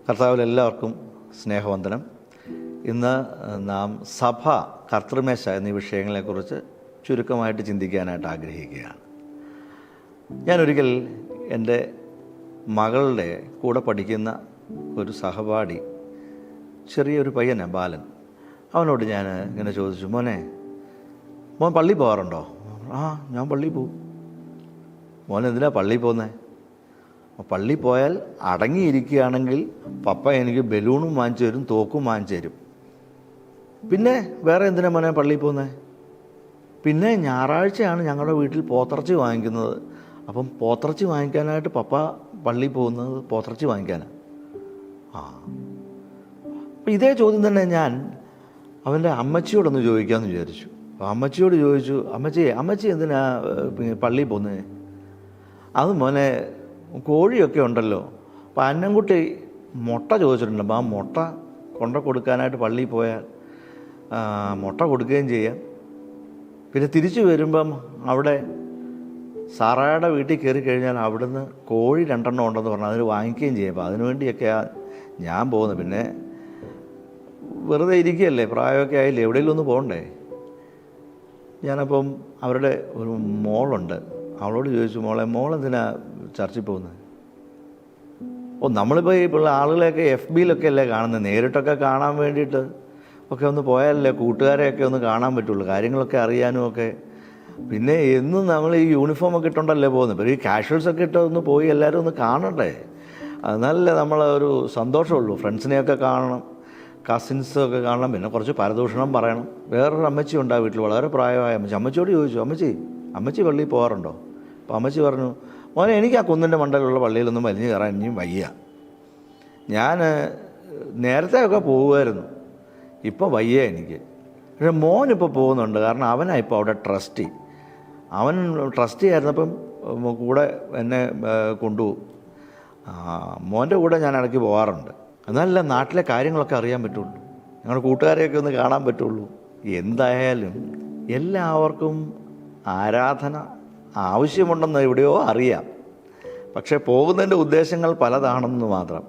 കർത്താവിൽ എല്ലാവർക്കും സ്നേഹവന്ദനം. ഇന്ന് നാം സഭ, കർത്തൃമേശ എന്നീ വിഷയങ്ങളെക്കുറിച്ച് ചുരുക്കമായിട്ട് ചിന്തിക്കാനായിട്ട് ആഗ്രഹിക്കുകയാണ്. ഞാനൊരിക്കൽ എൻ്റെ മകളുടെ കൂടെ പഠിക്കുന്ന ഒരു സഹപാഠി, ചെറിയൊരു പയ്യനാണ്, ബാലൻ. അവനോട് ഞാൻ ഇങ്ങനെ ചോദിച്ചു, മോൻ പള്ളി പോകാറുണ്ടോ? ഞാൻ പള്ളിയിൽ പോവും. മോൻ എന്തിനാ പള്ളിയിൽ പോകുന്നത്? പള്ളി പോയാൽ അടങ്ങിയിരിക്കുകയാണെങ്കിൽ പപ്പ എനിക്ക് ബലൂണും വാങ്ങിച്ചു തരും, തോക്കും വാങ്ങിച്ചു തരും. പിന്നെ വേറെ എന്തിനാ മോനെ പള്ളിയിൽ പോകുന്നത്? പിന്നെ ഞായറാഴ്ചയാണ് ഞങ്ങളുടെ വീട്ടിൽ പോത്തിറച്ചി വാങ്ങിക്കുന്നത്. അപ്പം പോത്തിറച്ചി വാങ്ങിക്കാനായിട്ട് പപ്പ പള്ളിയിൽ പോകുന്നത് പോത്തിറച്ചി വാങ്ങിക്കാനാണ്. അപ്പം ഇതേ ചോദ്യം തന്നെ ഞാൻ അവൻ്റെ അമ്മച്ചിയോടൊന്ന് ചോദിക്കാമെന്ന് വിചാരിച്ചു. അപ്പോൾ അമ്മച്ചിയോട് ചോദിച്ചു, അമ്മച്ചി എന്തിനാ പള്ളിയിൽ പോകുന്നത്? അത് മോനെ, കോഴിയൊക്കെ ഉണ്ടല്ലോ, അപ്പം അന്നംകുട്ടി മുട്ട ചോദിച്ചിട്ടുണ്ട്. അപ്പം ആ മുട്ട കൊണ്ട കൊടുക്കാനായിട്ട് പള്ളിയിൽ പോയാൽ മുട്ട കൊടുക്കുകയും ചെയ്യാം. പിന്നെ തിരിച്ചു വരുമ്പം അവിടെ സാറായുടെ വീട്ടിൽ കയറി കഴിഞ്ഞാൽ അവിടുന്ന് കോഴി 2 എണ്ണം ഉണ്ടെന്ന് പറഞ്ഞാൽ അതിന് വാങ്ങിക്കുകയും ചെയ്യാം. അപ്പം അതിനു വേണ്ടിയൊക്കെയാണ് ഞാൻ പോകുന്നത്. പിന്നെ വെറുതെ ഇരിക്കുകയല്ലേ, പ്രായമൊക്കെ ആയില്ലേ, എവിടെയെങ്കിലും ഒന്ന് പോകണ്ടേ. ഞാനപ്പം അവരുടെ ഒരു മോളുണ്ട്, അവളോട് ചോദിച്ചു, മോളെന്തിനാ ചർച്ചിൽ പോകുന്നത്? നമ്മളിപ്പോൾ ഇപ്പോൾ ആളുകളെയൊക്കെ FBയിലൊക്കെ അല്ലേ കാണുന്നത്, നേരിട്ടൊക്കെ കാണാൻ വേണ്ടിയിട്ട് ഒക്കെ ഒന്ന് പോയാലല്ലേ കൂട്ടുകാരെയൊക്കെ ഒന്ന് കാണാൻ പറ്റുള്ളൂ, കാര്യങ്ങളൊക്കെ അറിയാനും ഒക്കെ. പിന്നെ എന്നും നമ്മൾ ഈ യൂണിഫോമൊക്കെ ഇട്ടുണ്ടല്ലേ പോകുന്നത്. ഇപ്പോൾ ഈ കാഷ്വൽസൊക്കെ ഇട്ട് ഒന്ന് പോയി എല്ലാവരും ഒന്ന് കാണണ്ടേ, എന്നാലല്ലേ നമ്മളൊരു സന്തോഷമുള്ളൂ. ഫ്രണ്ട്സിനെയൊക്കെ കാണണം, കസിൻസൊക്കെ കാണണം, പിന്നെ കുറച്ച് പരദൂഷണം പറയണം. വേറൊരു അമ്മച്ചി ഉണ്ട് ആ വീട്ടിൽ, വളരെ പ്രായമായ അമ്മച്ചിയോട് ചോദിച്ചു, അമ്മച്ചി പള്ളിയിൽ പോകാറുണ്ടോ? അപ്പോൾ അമ്മച്ചി പറഞ്ഞു, മോനെ, എനിക്ക് ആ കുന്നിൻ്റെ മണ്ടയിലുള്ള പള്ളിയിലൊന്നും വലിഞ്ഞു കയറാൻ ഇനിയും വയ്യ. ഞാൻ നേരത്തെയൊക്കെ പോകുമായിരുന്നു, ഇപ്പോൾ വയ്യ എനിക്ക്. പക്ഷേ മോനിപ്പോൾ പോകുന്നുണ്ട്, കാരണം അവനാണ് ഇപ്പോൾ അവിടെ ട്രസ്റ്റി. അവൻ ട്രസ്റ്റി ആയിരുന്നപ്പം കൂടെ എന്നെ കൊണ്ടുപോകും. മോൻ്റെ കൂടെ ഞാൻ ഇടയ്ക്ക് പോകാറുണ്ട്. എന്നാലല്ല നാട്ടിലെ കാര്യങ്ങളൊക്കെ അറിയാൻ പറ്റുള്ളൂ, ഞങ്ങളുടെ കൂട്ടുകാരെയൊക്കെ ഒന്ന് കാണാൻ പറ്റുള്ളൂ. എന്തായാലും എല്ലാവർക്കും ആരാധന ആവശ്യമുണ്ടെന്ന് എവിടെയോ അറിയാം, പക്ഷേ പോകുന്നതിൻ്റെ ഉദ്ദേശങ്ങൾ പലതാണെന്ന് മാത്രം.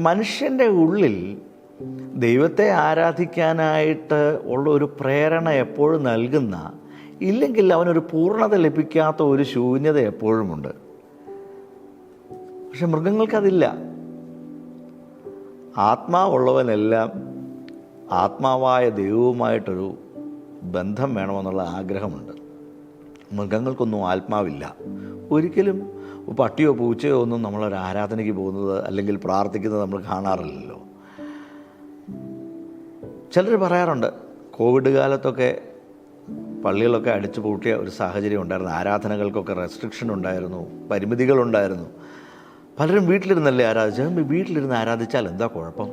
മനുഷ്യൻ്റെ ഉള്ളിൽ ദൈവത്തെ ആരാധിക്കാനായിട്ട് ഉള്ള ഒരു പ്രേരണ എപ്പോഴും നൽകുന്ന, ഇല്ലെങ്കിൽ അവനൊരു പൂർണ്ണത ലഭിക്കാത്ത ഒരു ശൂന്യത എപ്പോഴുമുണ്ട്. പക്ഷെ മൃഗങ്ങൾക്കതില്ല. ആത്മാവുള്ളവനെല്ലാം ആത്മാവായ ദൈവവുമായിട്ടൊരു ബന്ധം വേണമെന്നുള്ള ആഗ്രഹമുണ്ട്. മൃഗങ്ങൾക്കൊന്നും ആത്മാവില്ല. ഒരിക്കലും പട്ടിയോ പൂച്ചയോ ഒന്നും നമ്മളൊരു ആരാധനയ്ക്ക് പോകുന്നത് അല്ലെങ്കിൽ പ്രാർത്ഥിക്കുന്നത് നമ്മൾ കാണാറില്ലല്ലോ. ചിലർ പറയാറുണ്ട്, കോവിഡ് കാലത്തൊക്കെ പള്ളികളൊക്കെ അടിച്ചു പൂട്ടിയ ഒരു സാഹചര്യം ഉണ്ടായിരുന്നു, ആരാധനകൾക്കൊക്കെ റെസ്ട്രിക്ഷൻ ഉണ്ടായിരുന്നു, പരിമിതികളുണ്ടായിരുന്നു. പലരും വീട്ടിലിരുന്നല്ലേ ആരാധിച്ചത്, വീട്ടിലിരുന്ന് ആരാധിച്ചാൽ എന്താ കുഴപ്പം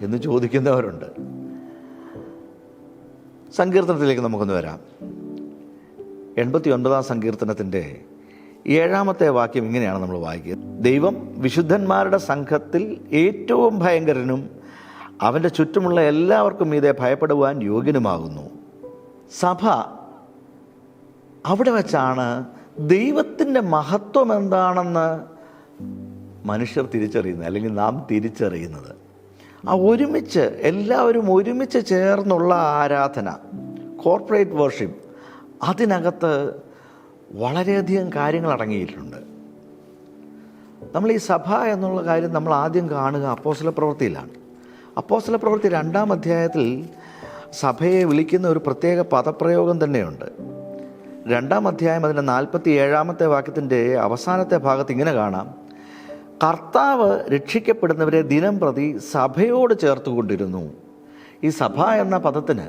എന്ന് ചോദിക്കുന്നവരുണ്ട്. സങ്കീർത്തനത്തിലേക്ക് നമുക്കൊന്ന് വരാം. 89-ാം സങ്കീർത്തനത്തിൻ്റെ 7-ാമത്തെ വാക്യം ഇങ്ങനെയാണ് നമ്മൾ വായിക്കുക: ദൈവം വിശുദ്ധന്മാരുടെ സംഘത്തിൽ ഏറ്റവും ഭയങ്കരനും അവൻ്റെ ചുറ്റുമുള്ള എല്ലാവർക്കും മീതെ ഭയപ്പെടുവാൻ യോഗ്യനുമാകുന്നു. സഭ അവിടെ വച്ചാണ് ദൈവത്തിൻ്റെ മഹത്വം എന്താണെന്ന് മനുഷ്യർ തിരിച്ചറിയുന്നത്, അല്ലെങ്കിൽ നാം തിരിച്ചറിയുന്നത്. എല്ലാവരും ഒരുമിച്ച് ചേർന്നുള്ള ആരാധന, കോർപ്പറേറ്റ് വർഷിപ്പ്, അതിനകത്ത് വളരെയധികം കാര്യങ്ങൾ അടങ്ങിയിട്ടുണ്ട്. നമ്മൾ ഈ സഭ എന്നുള്ള കാര്യം നമ്മൾ ആദ്യം കാണുക അപ്പോസ്തലപ്രവൃത്തിയിലാണ്. അപ്പോസ്തലപ്രവൃത്തി 2-ാം അധ്യായത്തിൽ സഭയെ വിളിക്കുന്ന ഒരു പ്രത്യേക പദപ്രയോഗം തന്നെയുണ്ട്. 2-ാം അധ്യായം അതിൻ്റെ 47-ാമത്തെ വാക്യത്തിൻ്റെ അവസാനത്തെ ഭാഗത്ത് ഇങ്ങനെ കാണാം: കർത്താവ് രക്ഷിക്കപ്പെടുന്നവരെ ദിനം പ്രതി സഭയോട് ചേർത്തുകൊണ്ടിരുന്നു. ഈ സഭ എന്ന പദത്തിന്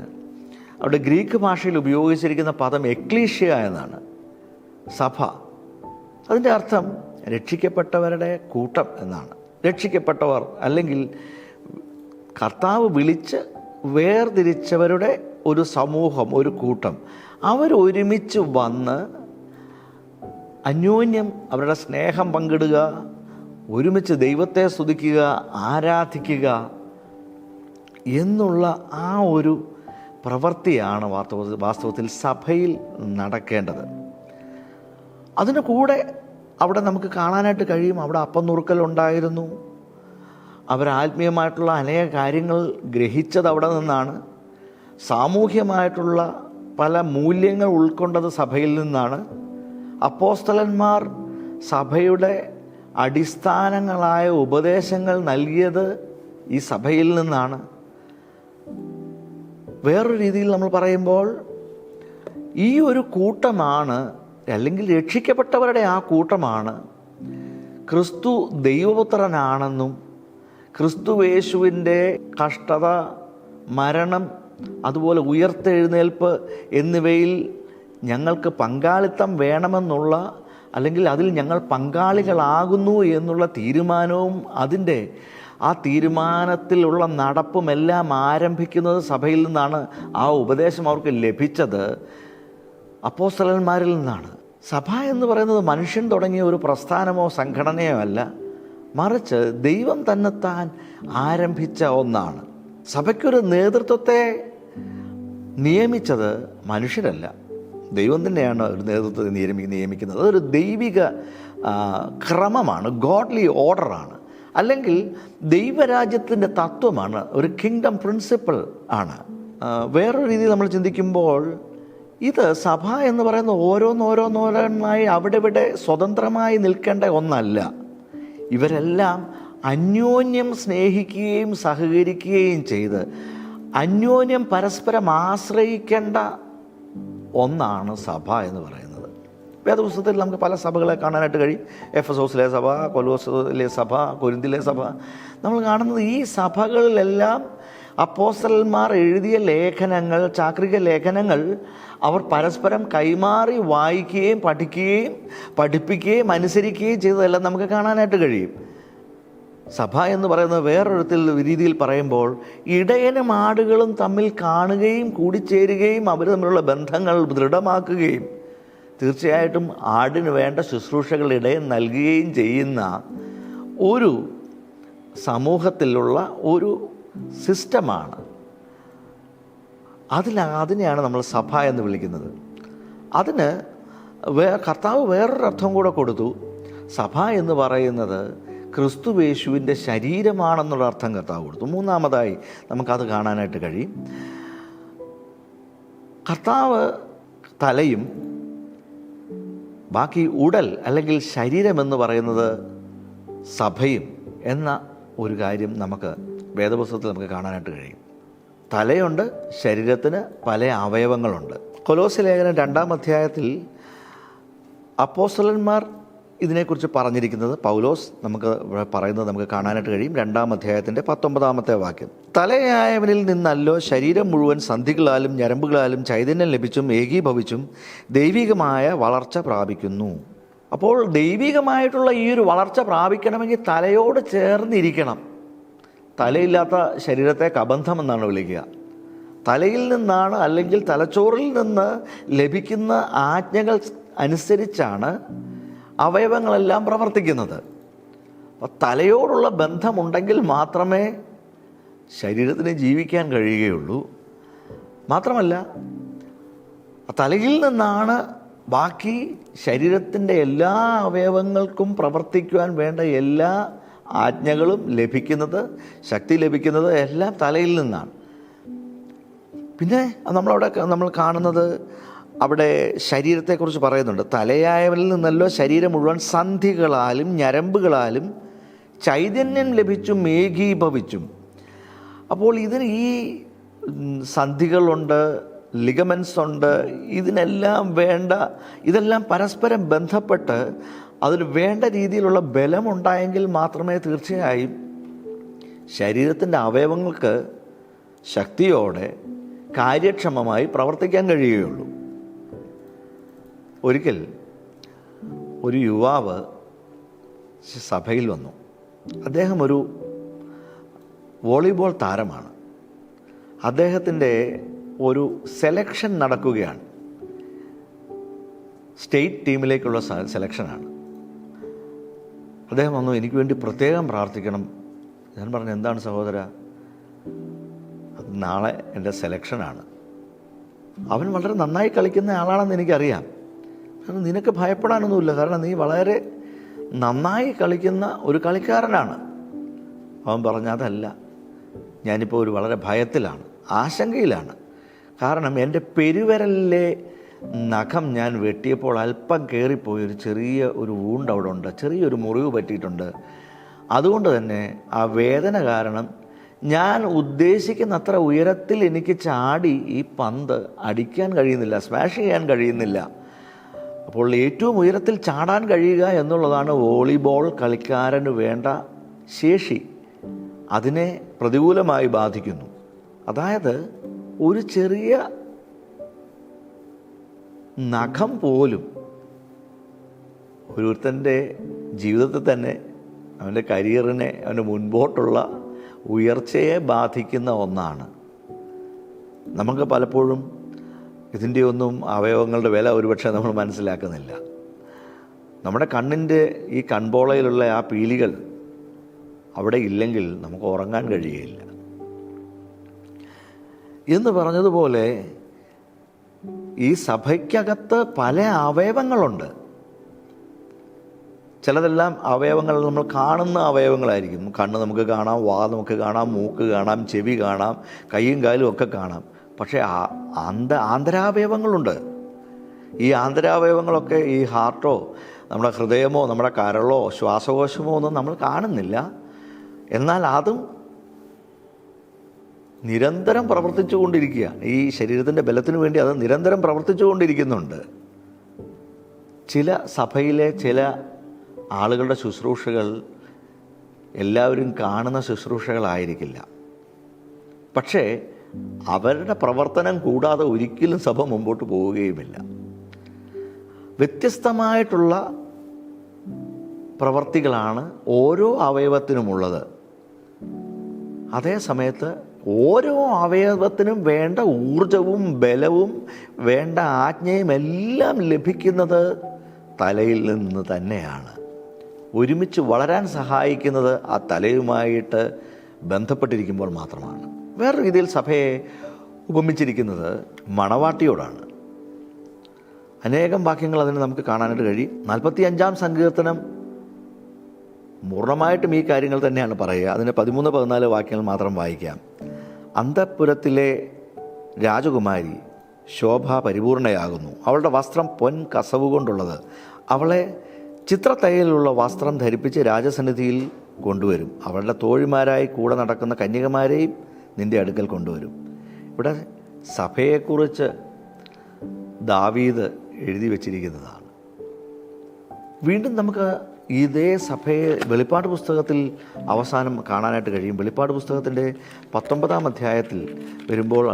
അവിടെ ഗ്രീക്ക് ഭാഷയിൽ ഉപയോഗിച്ചിരിക്കുന്ന പദം എക്ലീഷ്യ എന്നാണ്. സഭ, അതിൻ്റെ അർത്ഥം രക്ഷിക്കപ്പെട്ടവരുടെ കൂട്ടം എന്നാണ്. രക്ഷിക്കപ്പെട്ടവർ, അല്ലെങ്കിൽ കർത്താവ് വിളിച്ച് വേർതിരിച്ചവരുടെ ഒരു സമൂഹം, ഒരു കൂട്ടം, അവരൊരുമിച്ച് വന്ന് അന്യോന്യം അവരുടെ സ്നേഹം പങ്കിടുക, ഒരുമിച്ച് ദൈവത്തെ സ്തുതിക്കുക, ആരാധിക്കുക എന്നുള്ള ആ ഒരു പ്രവൃത്തിയാണ് വാസ്തവത്തിൽ സഭയിൽ നടക്കേണ്ടത്. അതിന് കൂടെ അവിടെ നമുക്ക് കാണാനായിട്ട് കഴിയും, അവിടെ അപ്പം നുറുക്കലുണ്ടായിരുന്നു, അവരാത്മീയമായിട്ടുള്ള അനേക കാര്യങ്ങൾ ഗ്രഹിച്ചത് അവിടെ നിന്നാണ്. സാമൂഹ്യമായിട്ടുള്ള പല മൂല്യങ്ങൾ ഉൾക്കൊണ്ടത് സഭയിൽ നിന്നാണ്. അപ്പോസ്തലന്മാർ സഭയുടെ അടിസ്ഥാനങ്ങളായ ഉപദേശങ്ങൾ നൽകിയത് ഈ സഭയിൽ നിന്നാണ്. വേറൊരു രീതിയിൽ നമ്മൾ പറയുമ്പോൾ ഈ ഒരു കൂട്ടമാണ്, അല്ലെങ്കിൽ രക്ഷിക്കപ്പെട്ടവരുടെ ആ കൂട്ടമാണ് ക്രിസ്തു ദൈവപുത്രനാണെന്നും ക്രിസ്തുവേശുവിൻ്റെ കഷ്ടത, മരണം, അതുപോലെ ഉയർത്തെഴുന്നേൽപ്പ് എന്നിവയിൽ ഞങ്ങൾക്ക് പങ്കാളിത്തം വേണമെന്നുള്ള, അല്ലെങ്കിൽ അതിൽ ഞങ്ങൾ പങ്കാളികളാകുന്നു എന്നുള്ള തീരുമാനവും ആ തീരുമാനത്തിലുള്ള നടപ്പുമെല്ലാം ആരംഭിക്കുന്നത് സഭയിൽ നിന്നാണ്. ആ ഉപദേശം അവർക്ക് ലഭിച്ചത് അപ്പോസ്തലന്മാരിൽ നിന്നാണ്. സഭ എന്ന് പറയുന്നത് മനുഷ്യൻ തുടങ്ങിയ ഒരു പ്രസ്ഥാനമോ സംഘടനയോ അല്ല, മറിച്ച് ദൈവം തന്നെത്താൻ ആരംഭിച്ച ഒന്നാണ്. സഭയ്ക്കൊരു നേതൃത്വത്തെ നിയമിച്ചത് മനുഷ്യരല്ല, ദൈവം തന്നെയാണ് ഒരു നേതൃത്വത്തെ നിയമിക്കുന്നത്. അതൊരു ദൈവിക ക്രമമാണ്, ഗോഡ്ലി ഓർഡറാണ്, അല്ലെങ്കിൽ ദൈവരാജ്യത്തിൻ്റെ തത്വമാണ്, ഒരു കിങ്ഡം പ്രിൻസിപ്പിൾ ആണ്. വേറൊരു രീതിയിൽ നമ്മൾ ചിന്തിക്കുമ്പോൾ ഇത് സഭ എന്ന് പറയുന്ന ഓരോന്നോരോന്നായി അവിടെ ഇവിടെ സ്വതന്ത്രമായി നിൽക്കേണ്ട ഒന്നല്ല. ഇവരെല്ലാം അന്യോന്യം സ്നേഹിക്കുകയും സഹകരിക്കുകയും ചെയ്ത് അന്യോന്യം പരസ്പരം ആശ്രയിക്കേണ്ട ഒന്നാണ് സഭ എന്ന് പറയുന്നത്. വേദപുസ്തകത്തിൽ നമുക്ക് പല സഭകളെ കാണാനായിട്ട് കഴിയും. എഫെസോസിലെ സഭ, കൊലോസിലെ സഭ, കൊരിന്തിലെ സഭ. നമ്മൾ കാണുന്നത് ഈ സഭകളിലെല്ലാം അപ്പോസ്തലന്മാർ എഴുതിയ ലേഖനങ്ങൾ, ചാക്രിക ലേഖനങ്ങൾ അവർ പരസ്പരം കൈമാറി വായിക്കുകയും പഠിപ്പിക്കുകയും അനുസരിക്കുകയും ചെയ്തതെല്ലാം നമുക്ക് കാണാനായിട്ട് കഴിയും. സഭ എന്ന് പറയുന്നത് വേറൊരു രീതിയിൽ പറയുമ്പോൾ ഇടയനും ആടുകളും തമ്മിൽ കാണുകയും കൂടിച്ചേരുകയും അവർ തമ്മിലുള്ള ബന്ധങ്ങൾ ദൃഢമാക്കുകയും തീർച്ചയായിട്ടും ആടിന് വേണ്ട ശുശ്രൂഷകൾ ഇടയൻ നൽകുകയും ചെയ്യുന്ന ഒരു സമൂഹത്തിലുള്ള ഒരു സിസ്റ്റമാണ്. അതിനെയാണ് നമ്മൾ സഭ എന്ന് വിളിക്കുന്നത്. അതിന് കർത്താവ് വേറൊരു അർത്ഥം കൂടെ കൊടുത്തു. സഭ എന്ന് പറയുന്നത് ക്രിസ്തുവേശുവിൻ്റെ ശരീരമാണെന്നുള്ള അർത്ഥം കർത്താവ് കൊടുത്തു. മൂന്നാമതായി നമുക്കത് കാണാനായിട്ട് കഴിയും. കർത്താവ് തലയും ബാക്കി ഉടൽ അല്ലെങ്കിൽ ശരീരമെന്ന് പറയുന്നത് സഭയും എന്ന ഒരു കാര്യം നമുക്ക് വേദപുസ്തകത്തിൽ നമുക്ക് കാണാനായിട്ട് കഴിയും. തലയുണ്ട്, ശരീരത്തിന് പല അവയവങ്ങളുണ്ട്. കൊലോസ്യ ലേഖനം 2-ാം അധ്യായത്തിൽ അപ്പോസ്തലന്മാർ ഇതിനെക്കുറിച്ച് പറഞ്ഞിരിക്കുന്നത് പൗലോസ് നമുക്ക് പറയുന്നത് നമുക്ക് കാണാനായിട്ട് കഴിയും. 2-ാം അധ്യായത്തിൻ്റെ 19-ാമത്തെ വാക്യം, തലയായവനിൽ നിന്നല്ലോ ശരീരം മുഴുവൻ സന്ധികളാലും ഞരമ്പുകളാലും ചൈതന്യം ലഭിച്ചും ഏകീഭവിച്ചും ദൈവികമായ വളർച്ച പ്രാപിക്കുന്നു. അപ്പോൾ ദൈവികമായിട്ടുള്ള ഈ ഒരു വളർച്ച പ്രാപിക്കണമെങ്കിൽ തലയോട് ചേർന്നിരിക്കണം. തലയില്ലാത്ത ശരീരത്തെ കബന്ധം എന്നാണ് വിളിക്കുക. തലയിൽ നിന്നാണ്, അല്ലെങ്കിൽ തലച്ചോറിൽ നിന്ന് ലഭിക്കുന്ന ആജ്ഞകൾ അനുസരിച്ചാണ് അവയവങ്ങളെല്ലാം പ്രവർത്തിക്കുന്നത്. അപ്പോൾ തലയോടുള്ള ബന്ധമുണ്ടെങ്കിൽ മാത്രമേ ശരീരത്തിന് ജീവിക്കാൻ കഴിയുകയുള്ളൂ. മാത്രമല്ല, തലയിൽ നിന്നാണ് ബാക്കി ശരീരത്തിൻ്റെ എല്ലാ അവയവങ്ങൾക്കും പ്രവർത്തിക്കുവാൻ വേണ്ട എല്ലാ ആജ്ഞകളും ലഭിക്കുന്നത്, ശക്തി ലഭിക്കുന്നത് എല്ലാം തലയിൽ നിന്നാണ്. പിന്നെ നമ്മൾ കാണുന്നത് അവിടെ ശരീരത്തെക്കുറിച്ച് പറയുന്നുണ്ട്. തലയായവനിൽ നിന്നല്ലോ ശരീരം മുഴുവൻ സന്ധികളാലും ഞരമ്പുകളാലും ചൈതന്യം ലഭിച്ചും ഏകീഭവിച്ചും. അപ്പോൾ ഇതിന് ഈ സന്ധികളുണ്ട്, ലിഗമെൻസ് ഉണ്ട്, ഇതെല്ലാം പരസ്പരം ബന്ധപ്പെട്ട് അതിന് വേണ്ട രീതിയിലുള്ള ബലമുണ്ടായെങ്കിൽ മാത്രമേ തീർച്ചയായും ശരീരത്തിൻ്റെ അവയവങ്ങൾക്ക് ശക്തിയോടെ കാര്യക്ഷമമായി പ്രവർത്തിക്കാൻ കഴിയുകയുള്ളൂ. ഒരിക്കൽ ഒരു യുവാവ് സഭയിൽ വന്നു. അദ്ദേഹം ഒരു വോളിബോൾ താരമാണ്. അദ്ദേഹത്തിൻ്റെ ഒരു സെലക്ഷൻ നടക്കുകയാണ്. സ്റ്റേറ്റ് ടീമിലേക്കുള്ള സെലക്ഷനാണ്. അദ്ദേഹം വന്നു, എനിക്ക് വേണ്ടി പ്രത്യേകം പ്രാർത്ഥിക്കണം. ഞാൻ പറഞ്ഞു, എന്താണ് സഹോദര? അത് നാളെ എൻ്റെ സെലക്ഷനാണ്. അവൻ വളരെ നന്നായി കളിക്കുന്ന ആളാണെന്ന് എനിക്കറിയാം. കാരണം നിനക്ക് ഭയപ്പെടാനൊന്നുമില്ല, കാരണം നീ വളരെ നന്നായി കളിക്കുന്ന ഒരു കളിക്കാരനാണ്. അവൻ പറഞ്ഞ അതല്ല, ഞാനിപ്പോൾ ഒരു വളരെ ഭയത്തിലാണ്, ആശങ്കയിലാണ്. കാരണം എൻ്റെ പെരുവിരലിലെ നഖം ഞാൻ വെട്ടിയപ്പോൾ അല്പം കയറിപ്പോയി ഒരു ചെറിയ ഒരു വൂണ്ട് അവിടെ ഉണ്ട്, ചെറിയൊരു മുറിവ് പറ്റിയിട്ടുണ്ട്. അതുകൊണ്ട് തന്നെ ആ വേദന കാരണം ഞാൻ ഉദ്ദേശിക്കുന്ന അത്ര ഉയരത്തിൽ എനിക്ക് ചാടി ഈ പന്ത് അടിക്കാൻ കഴിയുന്നില്ല, സ്മാഷ് ചെയ്യാൻ കഴിയുന്നില്ല. അപ്പോൾ ഏറ്റവും ഉയരത്തിൽ ചാടാൻ കഴിയുക എന്നുള്ളതാണ് വോളിബോൾ കളിക്കാരന് വേണ്ട ശേഷി. അതിനെ പ്രതികൂലമായി ബാധിക്കുന്നു. അതായത് ഒരു ചെറിയ നഖം പോലും ഒരുത്തൻ്റെ ജീവിതത്തിൽ തന്നെ അവൻ്റെ കരിയറിനെ, അവൻ്റെ മുൻപോട്ടുള്ള ഉയർച്ചയെ ബാധിക്കുന്ന ഒന്നാണ്. നമുക്ക് പലപ്പോഴും ഇതിൻ്റെ ഒന്നും അവയവങ്ങളുടെ വില ഒരുപക്ഷെ നമ്മൾ മനസ്സിലാക്കുന്നില്ല. നമ്മുടെ കണ്ണിൻ്റെ ഈ കൺപോളയിലുള്ള ആ പീലികൾ അവിടെ ഇല്ലെങ്കിൽ നമുക്ക് ഉറങ്ങാൻ കഴിയുകയില്ല. എന്ന് പറഞ്ഞതുപോലെ ഈ സഭയ്ക്കകത്ത് പല അവയവങ്ങളുണ്ട്. ചിലതെല്ലാം അവയവങ്ങൾ നമ്മൾ കാണുന്ന അവയവങ്ങളായിരിക്കും. കണ്ണ് നമുക്ക് കാണാം, വാ നമുക്ക് കാണാം, മൂക്ക് കാണാം, ചെവി കാണാം, കൈയും കാലും ഒക്കെ കാണാം. പക്ഷേ ആന്തരാവയവങ്ങളുണ്ട്. ഈ ആന്തരാവയവങ്ങളൊക്കെ ഈ ഹാർട്ടോ, നമ്മുടെ ഹൃദയമോ, നമ്മുടെ കരളോ, ശ്വാസകോശമോ ഒന്നും നമ്മൾ കാണുന്നില്ല. എന്നാൽ അതും നിരന്തരം പ്രവർത്തിച്ചു കൊണ്ടിരിക്കുക. ഈ ശരീരത്തിൻ്റെ ബലത്തിന് വേണ്ടി അത് നിരന്തരം പ്രവർത്തിച്ചു കൊണ്ടിരിക്കുന്നുണ്ട്. ചില സഭയിലെ ചില ആളുകളുടെ ശുശ്രൂഷകൾ എല്ലാവരും കാണുന്ന ശുശ്രൂഷകളായിരിക്കില്ല. പക്ഷേ അവരുടെ പ്രവർത്തനം കൂടാതെ ഒരിക്കലും സഭ മുമ്പോട്ട് പോവുകയുമില്ല. വ്യത്യസ്തമായിട്ടുള്ള പ്രവർത്തികളാണ് ഓരോ അവയവത്തിനുമുള്ളത്. അതേ സമയത്ത് ഓരോ അവയവത്തിനും വേണ്ട ഊർജവും ബലവും വേണ്ട ആജ്ഞയും എല്ലാം ലഭിക്കുന്നത് തലയിൽ നിന്ന് തന്നെയാണ്. ഒരുമിച്ച് വളരാൻ സഹായിക്കുന്നത് ആ തലയുമായിട്ട് ബന്ധപ്പെട്ടിരിക്കുമ്പോൾ മാത്രമാണ്. വേറെ രീതിയിൽ സഭയെ ഉപമിച്ചിരിക്കുന്നത് മണവാട്ടിയോടാണ്. അനേകം വാക്യങ്ങൾ അതിന് നമുക്ക് കാണാനായിട്ട് കഴിയും. 45-ാം സങ്കീർത്തനം പൂർണ്ണമായിട്ടും ഈ കാര്യങ്ങൾ തന്നെയാണ് പറയുക. അതിന് 13-14 വാക്യങ്ങൾ മാത്രം വായിക്കാം. അന്തഃപുരത്തിലെ രാജകുമാരി ശോഭ പരിപൂർണയാകുന്നു. അവളുടെ വസ്ത്രം പൊൻ കസവ് കൊണ്ടുള്ളത്. അവളെ ചിത്രത്തയ്യലുള്ള വസ്ത്രം ധരിപ്പിച്ച് രാജസന്നിധിയിൽ കൊണ്ടുവരും. അവളുടെ തോഴിമാരായി കൂടെ നടക്കുന്ന കന്യകമാരെയും നിൻ്റെ അടുക്കൽ കൊണ്ടുവരും. ഇവിടെ സഭയെക്കുറിച്ച് ദാവീദ് എഴുതി വച്ചിരിക്കുന്നതാണ്. വീണ്ടും നമുക്ക് ഇതേ സഭയെ വെളിപ്പാട് പുസ്തകത്തിൽ അവസാനം കാണാനായിട്ട് കഴിയും. വെളിപ്പാട് പുസ്തകത്തിൻ്റെ 19-ാം അധ്യായത്തിൽ വരുമ്പോൾ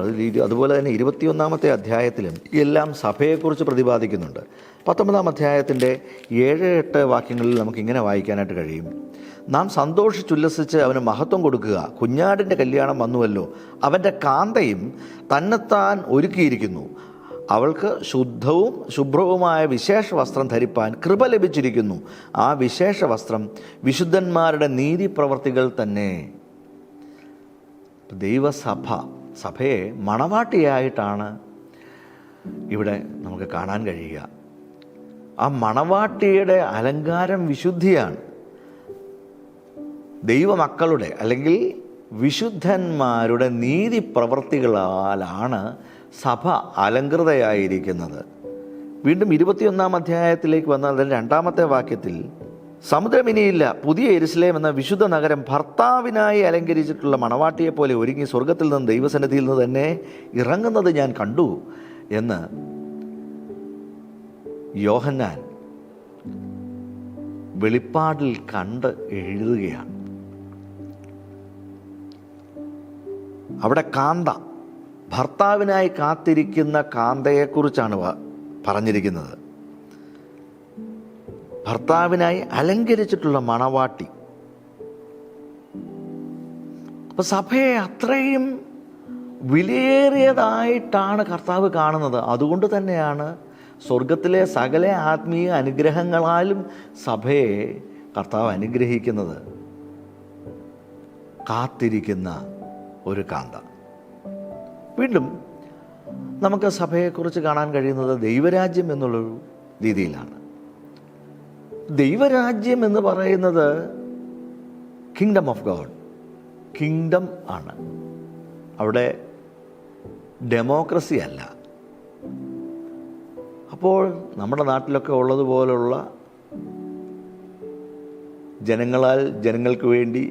അതുപോലെ തന്നെ 21-ാമത്തെ അധ്യായത്തിലും എല്ലാം സഭയെക്കുറിച്ച് പ്രതിപാദിക്കുന്നുണ്ട്. 19-ാം അധ്യായത്തിൻ്റെ 7-8 വാക്യങ്ങളിൽ നമുക്കിങ്ങനെ വായിക്കാനായിട്ട് കഴിയും. നാം സന്തോഷിച്ചുല്ലസിച്ച് അവന് മഹത്വം കൊടുക്കുക. കുഞ്ഞാടിൻ്റെ കല്യാണം വന്നുവല്ലോ, അവൻ്റെ കാന്തയും തന്നെത്താൻ ഒരുക്കിയിരിക്കുന്നു. അവൾക്ക് ശുദ്ധവും ശുഭ്രവുമായ വിശേഷ വസ്ത്രം ധരിപ്പാൻ കൃപ ലഭിച്ചിരിക്കുന്നു. ആ വിശേഷ വസ്ത്രം വിശുദ്ധന്മാരുടെ നീതിപ്രവർത്തികൾ തന്നെ. സഭയെ മണവാട്ടിയായിട്ടാണ് ഇവിടെ നമുക്ക് കാണാൻ കഴിയുക. ആ മണവാട്ടിയുടെ അലങ്കാരം വിശുദ്ധിയാണ്. ദൈവമക്കളുടെ അല്ലെങ്കിൽ വിശുദ്ധന്മാരുടെ നീതിപ്രവർത്തികളാലാണ് സഭ അലങ്കൃതയായിരിക്കുന്നത്. വീണ്ടും 21-ാം അധ്യായത്തിലേക്ക് വന്നാൽ അതിൻ്റെ 2-ാമത്തെ വാക്യത്തിൽ സമുദ്രം ഇനിയില്ല, പുതിയ യെരുശലേം എന്ന വിശുദ്ധ നഗരം ഭർത്താവിനായി അലങ്കരിച്ചിട്ടുള്ള മണവാട്ടിയെപ്പോലെ ഒരുങ്ങി സ്വർഗത്തിൽ നിന്ന് ദൈവസന്നിധിയിൽ നിന്ന് തന്നെ ഇറങ്ങുന്നത് ഞാൻ കണ്ടു എന്ന് യോഹന്നാൻ വെളിപ്പാടിൽ കണ്ട് എഴുതുകയാണ്. അവിടെ കാന്ത, ഭർത്താവിനായി കാത്തിരിക്കുന്ന കാന്തയെക്കുറിച്ചാണ് പറഞ്ഞിരിക്കുന്നത്. ഭർത്താവിനായി അലങ്കരിച്ചിട്ടുള്ള മണവാട്ടി. അപ്പൊ സഭയെ അത്രയും വിലയേറിയതായിട്ടാണ് കർത്താവ് കാണുന്നത്. അതുകൊണ്ട് തന്നെയാണ് സ്വർഗത്തിലെ സകല ആത്മീയ അനുഗ്രഹങ്ങളാലും സഭയെ കർത്താവ് അനുഗ്രഹിക്കുന്നത്. കാത്തിരിക്കുന്ന ഒരു കാന്ത. വീണ്ടും നമുക്ക് സഭയെക്കുറിച്ച് കാണാൻ കഴിയുന്നത് ദൈവരാജ്യം എന്നുള്ളൊരു രീതിയിലാണ്. ദൈവരാജ്യം എന്ന് പറയുന്നത് കിങ്ഡം ഓഫ് ഗോഡ്, കിങ്ഡം ആണ്. അവിടെ ഡെമോക്രസി അല്ല. അപ്പോൾ നമ്മുടെ നാട്ടിലൊക്കെ ഉള്ളതുപോലുള്ള ജനങ്ങൾക്ക് വേണ്ടി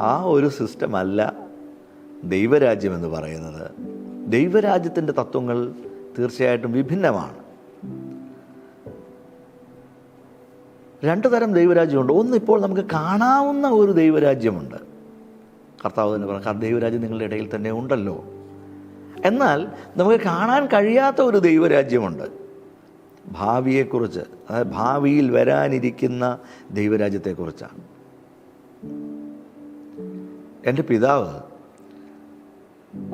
ആ ഒരു സിസ്റ്റം അല്ല ദൈവരാജ്യം എന്ന് പറയുന്നത്. ദൈവരാജ്യത്തിൻ്റെ തത്വങ്ങൾ തീർച്ചയായിട്ടും വിഭിന്നമാണ്. രണ്ട് തരം ദൈവരാജ്യമുണ്ട്. ഒന്ന് ഇപ്പോൾ നമുക്ക് കാണാവുന്ന ഒരു ദൈവരാജ്യമുണ്ട്. കർത്താവ് തന്നെ പറഞ്ഞു, ദൈവരാജ്യം നിങ്ങളുടെ ഇടയിൽ തന്നെ ഉണ്ടല്ലോ. എന്നാൽ നമുക്ക് കാണാൻ കഴിയാത്ത ഒരു ദൈവരാജ്യമുണ്ട്, ഭാവിയെക്കുറിച്ച്. അതായത് ഭാവിയിൽ വരാനിരിക്കുന്ന ദൈവരാജ്യത്തെക്കുറിച്ചാണ്. എൻ്റെ പിതാവ്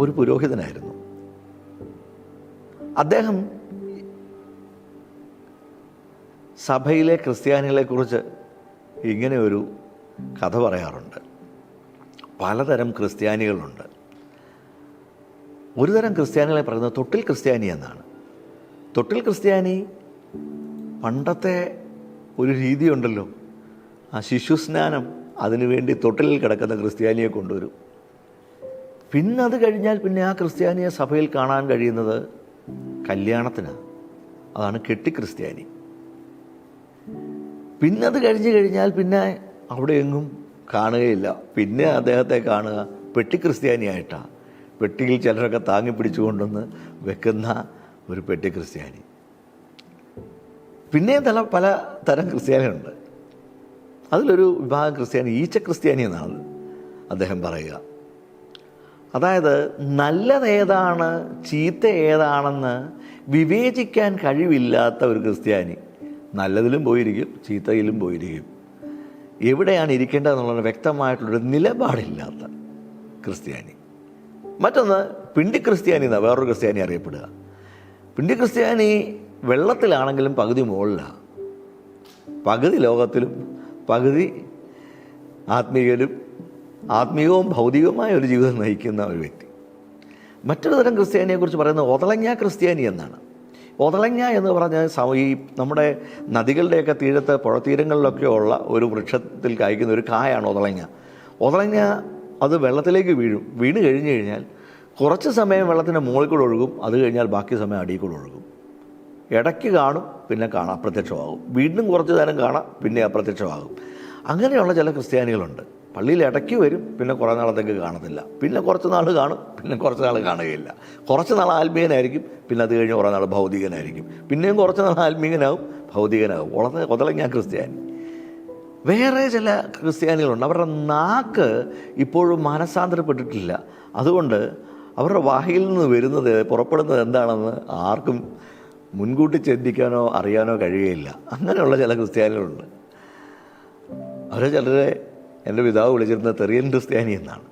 ഒരു പുരോഹിതനായിരുന്നു. അദ്ദേഹം സഭയിലെ ക്രിസ്ത്യാനികളെക്കുറിച്ച് ഇങ്ങനെ ഒരു കഥ പറയാറുണ്ട്. പലതരം ക്രിസ്ത്യാനികളുണ്ട്. ഒരു തരം ക്രിസ്ത്യാനികളെ പറയുന്നത് തൊട്ടിൽ ക്രിസ്ത്യാനി എന്നാണ്. തൊട്ടിൽ ക്രിസ്ത്യാനി പണ്ടത്തെ ഒരു രീതിയുണ്ടല്ലോ, ആ ശിശുസ്നാനം, അതിനുവേണ്ടി തൊട്ടിലിൽ കിടക്കുന്ന ക്രിസ്ത്യാനിയെ കൊണ്ടുവരും. പിന്നെ അത് കഴിഞ്ഞാൽ പിന്നെ ആ ക്രിസ്ത്യാനിയെ സഭയിൽ കാണാൻ കഴിയുന്നത് കല്യാണത്തിനാണ്. അതാണ് കെട്ടിക്രിസ്ത്യാനി. പിന്നെ അത് കഴിഞ്ഞാൽ പിന്നെ അവിടെ എങ്ങും കാണുകയില്ല. പിന്നെ അദ്ദേഹത്തെ കാണുക പെട്ടിക്രിസ്ത്യാനിയായിട്ടാണ്. പെട്ടിയിൽ ചിലരൊക്കെ താങ്ങി പിടിച്ചുകൊണ്ടൊന്ന് വെക്കുന്ന ഒരു പെട്ടിക്രിസ്ത്യാനി. പിന്നെയും പല തരം ക്രിസ്ത്യാനികളുണ്ട്. അതിലൊരു വിഭാഗം ക്രിസ്ത്യാനി ഈച്ച ക്രിസ്ത്യാനി എന്നാണ് അദ്ദേഹം പറയുക. അതായത് നല്ലതേതാണ് ചീത്ത ഏതാണെന്ന് വിവേചിക്കാൻ കഴിവില്ലാത്ത ഒരു ക്രിസ്ത്യാനി. നല്ലതിലും പോയിരിക്കും, ചീത്തയിലും പോയിരിക്കും. എവിടെയാണ് ഇരിക്കേണ്ടതെന്നുള്ള വ്യക്തമായിട്ടുള്ളൊരു നിലപാടില്ലാത്ത ക്രിസ്ത്യാനി. മറ്റൊന്ന് പിണ്ടി ക്രിസ്ത്യാനി എന്നാണ് വേറൊരു ക്രിസ്ത്യാനി അറിയപ്പെടുക. പിണ്ടി ക്രിസ്ത്യാനി വെള്ളത്തിലാണെങ്കിലും പകുതി മുകളിലാണ്. പകുതി ലോകത്തിലും പകുതി ആത്മീയവും ഭൗതികവുമായ ഒരു ജീവിതം നയിക്കുന്ന ഒരു വ്യക്തി. മറ്റൊരു തരം ക്രിസ്ത്യാനിയെക്കുറിച്ച് പറയുന്നത് ഒതളങ്ങ ക്രിസ്ത്യാനി എന്നാണ്. ഒതളങ്ങ എന്ന് പറഞ്ഞാൽ ഈ നമ്മുടെ നദികളുടെയൊക്കെ തീരത്ത് പുഴത്തീരങ്ങളിലൊക്കെ ഉള്ള ഒരു വൃക്ഷത്തിൽ കായ്ക്കുന്ന ഒരു കായാണ് ഒതളങ്ങ. ഒതളങ്ങ അത് വെള്ളത്തിലേക്ക് വീണ് കഴിഞ്ഞ് കഴിഞ്ഞാൽ കുറച്ച് സമയം വെള്ളത്തിൻ്റെ മുകളിൽ കൂടെ ഒഴുകും. അത് കഴിഞ്ഞാൽ ബാക്കി സമയം അടിയിൽ കൂടെ ഒഴുകും. ഇടയ്ക്ക് കാണും, പിന്നെ അപ്രത്യക്ഷമാകും. വീണ്ടും കുറച്ച് നേരം കാണാം, പിന്നെ അപ്രത്യക്ഷമാകും. അങ്ങനെയുള്ള ചില ക്രിസ്ത്യാനികളുണ്ട്. പള്ളിയിൽ ഇടയ്ക്ക് വരും, പിന്നെ കുറേ നാളത്തേക്ക് കാണത്തില്ല. പിന്നെ കുറച്ച് നാൾ കാണും, പിന്നെ കുറച്ച് നാൾ കാണുകയില്ല. കുറച്ച് നാൾ ആത്മീയനായിരിക്കും, പിന്നെ അത് കഴിഞ്ഞ് കുറേ നാൾ ഭൗതികനായിരിക്കും. പിന്നെയും കുറച്ച് നാൾ ആത്മീയനാവും, ഭൗതികനാവും. ഒതളങ്ങ ക്രിസ്ത്യാനി. വേറെ ചില ക്രിസ്ത്യാനികളുണ്ട്. അവരുടെ നാക്ക് ഇപ്പോഴും മാനസാന്തരപ്പെട്ടിട്ടില്ല. അതുകൊണ്ട് അവരുടെ വായിൽ നിന്ന് പുറപ്പെടുന്നത് എന്താണെന്ന് ആർക്കും മുൻകൂട്ടി ചിന്തിക്കാനോ അറിയാനോ കഴിയുകയില്ല. അങ്ങനെയുള്ള ചില ക്രിസ്ത്യാനികളുണ്ട്. അവരെ ചിലരെ എൻ്റെ പിതാവ് വിളിച്ചിരുന്നത് തെറിയൻ ക്രിസ്ത്യാനി എന്നാണ്.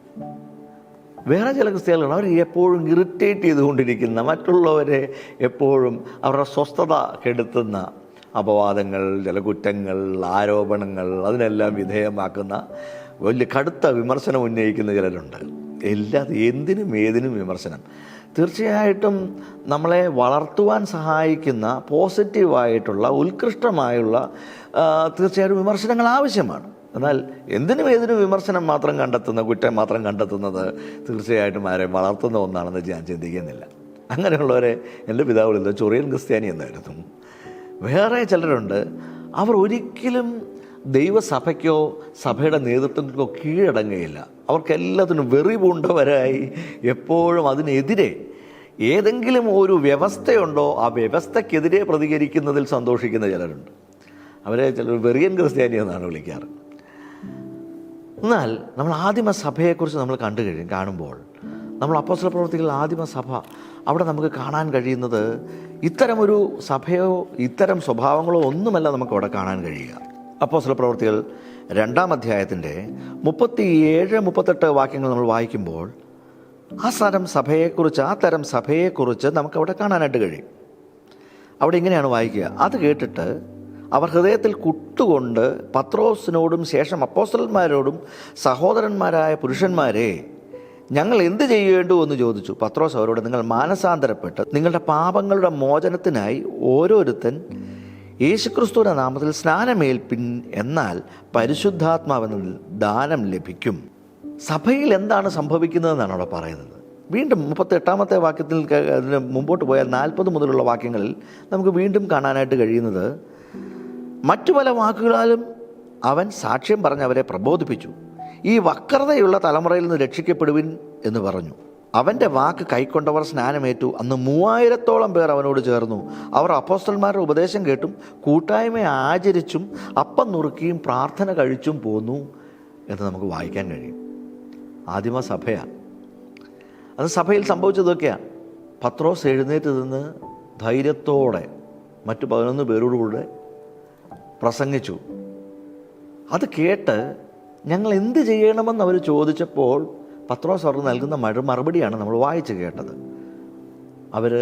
വേറെ ചില ക്രിസ്ത്യാനികളുണ്ട്. അവർ എപ്പോഴും ഇറിറ്റേറ്റ് ചെയ്തുകൊണ്ടിരിക്കുന്ന, മറ്റുള്ളവരെ എപ്പോഴും അവരുടെ സ്വസ്ഥത കെടുത്തുന്ന അപവാദങ്ങൾ, ചില കുറ്റങ്ങൾ, ആരോപണങ്ങൾ, അതിനെല്ലാം വിധേയമാക്കുന്ന വലിയ കടുത്ത വിമർശനം ഉന്നയിക്കുന്ന ചിലരുണ്ട്. എന്തിനും ഏതിനും വിമർശനം. തീർച്ചയായിട്ടും നമ്മളെ വളർത്തുവാൻ സഹായിക്കുന്ന പോസിറ്റീവായിട്ടുള്ള ഉത്കൃഷ്ടമായുള്ള തീർച്ചയായിട്ടും വിമർശനങ്ങൾ ആവശ്യമാണ്. എന്നാൽ എന്തിനും ഏതിനും വിമർശനം മാത്രം കണ്ടെത്തുന്ന, കുറ്റം മാത്രം കണ്ടെത്തുന്നത് തീർച്ചയായിട്ടും ആരെയും വളർത്തുന്ന ഒന്നാണെന്ന് ഞാൻ ചിന്തിക്കുന്നില്ല. അങ്ങനെയുള്ളവരെ എൻ്റെ പിതാവ് വിളിച്ചത് ചൊറിയൻ ക്രിസ്ത്യാനി എന്നായിരുന്നു. വേറെ ചിലരുണ്ട്, അവർ ഒരിക്കലും ദൈവസഭയ്ക്കോ സഭയുടെ നേതൃത്വത്തിനോ കീഴടങ്ങുകയില്ല. അവർക്കെല്ലാത്തിനും വെറി പൂണ്ടവരായി എപ്പോഴും അതിനെതിരെ ഏതെങ്കിലും ഒരു വ്യവസ്ഥയുണ്ടോ ആ വ്യവസ്ഥക്കെതിരെ പ്രതികരിക്കുന്നതിൽ സന്തോഷിക്കുന്ന ചിലരുണ്ട്. അവരെ ചിലർ വെറിയൻ ക്രിസ്ത്യാനി എന്നാണ് വിളിക്കാറ്. എന്നാൽ നമ്മൾ ആദിമസഭയെക്കുറിച്ച് നമ്മൾ കാണുമ്പോൾ നമ്മൾ അപ്പോസ്തല പ്രവൃത്തികൾ ആദിമസഭ, അവിടെ നമുക്ക് കാണാൻ കഴിയുന്നത് ഇത്തരമൊരു സഭയോ ഇത്തരം സ്വഭാവങ്ങളോ ഒന്നുമല്ല നമുക്ക് അവിടെ കാണാൻ കഴിയുക. അപ്പോസ്തല പ്രവൃത്തികൾ 2-ാം അധ്യായത്തിൻ്റെ 37-38 വാക്യങ്ങൾ നമ്മൾ വായിക്കുമ്പോൾ ആ തരം സഭയെക്കുറിച്ച് നമുക്കവിടെ കാണാനായിട്ട് കഴിയും. അവിടെ ഇങ്ങനെയാണ് വായിക്കുക: അത് കേട്ടിട്ട് അവർ ഹൃദയത്തിൽ കുട്ടുകൊണ്ട് പത്രോസിനോടും ശേഷം അപ്പോസ്തലന്മാരോടും സഹോദരന്മാരായ പുരുഷന്മാരെ, ഞങ്ങൾ എന്ത് ചെയ്യേണ്ടു എന്ന് ചോദിച്ചു. പത്രോസ് അവരോട്, നിങ്ങൾ മാനസാന്തരപ്പെട്ട് നിങ്ങളുടെ പാപങ്ങളുടെ മോചനത്തിനായി ഓരോരുത്തൻ യേശുക്രിസ്തുവിന്റെ നാമത്തിൽ സ്നാനമേൽപ്പിൻ, എന്നാൽ പരിശുദ്ധാത്മാവെന്ന ദാനം ലഭിക്കും. സഭയിൽ എന്താണ് സംഭവിക്കുന്നതെന്നാണ് അവിടെ പറയുന്നത്. വീണ്ടും 38 വാക്യത്തിൽ അതിന് മുമ്പോട്ട് പോയാൽ 40 മുതലുള്ള വാക്യങ്ങളിൽ നമുക്ക് വീണ്ടും കാണാനായിട്ട് കഴിയുന്നത്, മറ്റു പല വാക്കുകളാലും അവൻ സാക്ഷ്യം പറഞ്ഞ് അവരെ പ്രബോധിപ്പിച്ചു. ഈ വക്രതയുള്ള തലമുറയിൽ നിന്ന് രക്ഷിക്കപ്പെടുവിൻ എന്ന് പറഞ്ഞു. അവൻ്റെ വാക്ക് കൈക്കൊണ്ടവർ സ്നാനമേറ്റു. അന്ന് 3000-ഓളം പേർ അവനോട് ചേർന്നു. അവർ അപ്പോസ്തലന്മാരുടെ ഉപദേശം കേട്ടും കൂട്ടായ്മ ആചരിച്ചും അപ്പം നുറുക്കിയും പ്രാർത്ഥന കഴിച്ചും പോന്നു എന്ന് നമുക്ക് വായിക്കാൻ കഴിയും. ആദിമ സഭയാണ്. അത് സഭയിൽ സംഭവിച്ചതൊക്കെയാണ്. പത്രോസ് എഴുന്നേറ്റ് നിന്ന് ധൈര്യത്തോടെ മറ്റു 11 പേരോടുകൂടെ പ്രസംഗിച്ചു. അത് കേട്ട് ഞങ്ങൾ എന്ത് ചെയ്യണമെന്ന് അവർ ചോദിച്ചപ്പോൾ പത്രോസ് അവർക്ക് നൽകുന്ന മറുപടിയാണ് നമ്മൾ വായിച്ച് കേട്ടത്. അവർ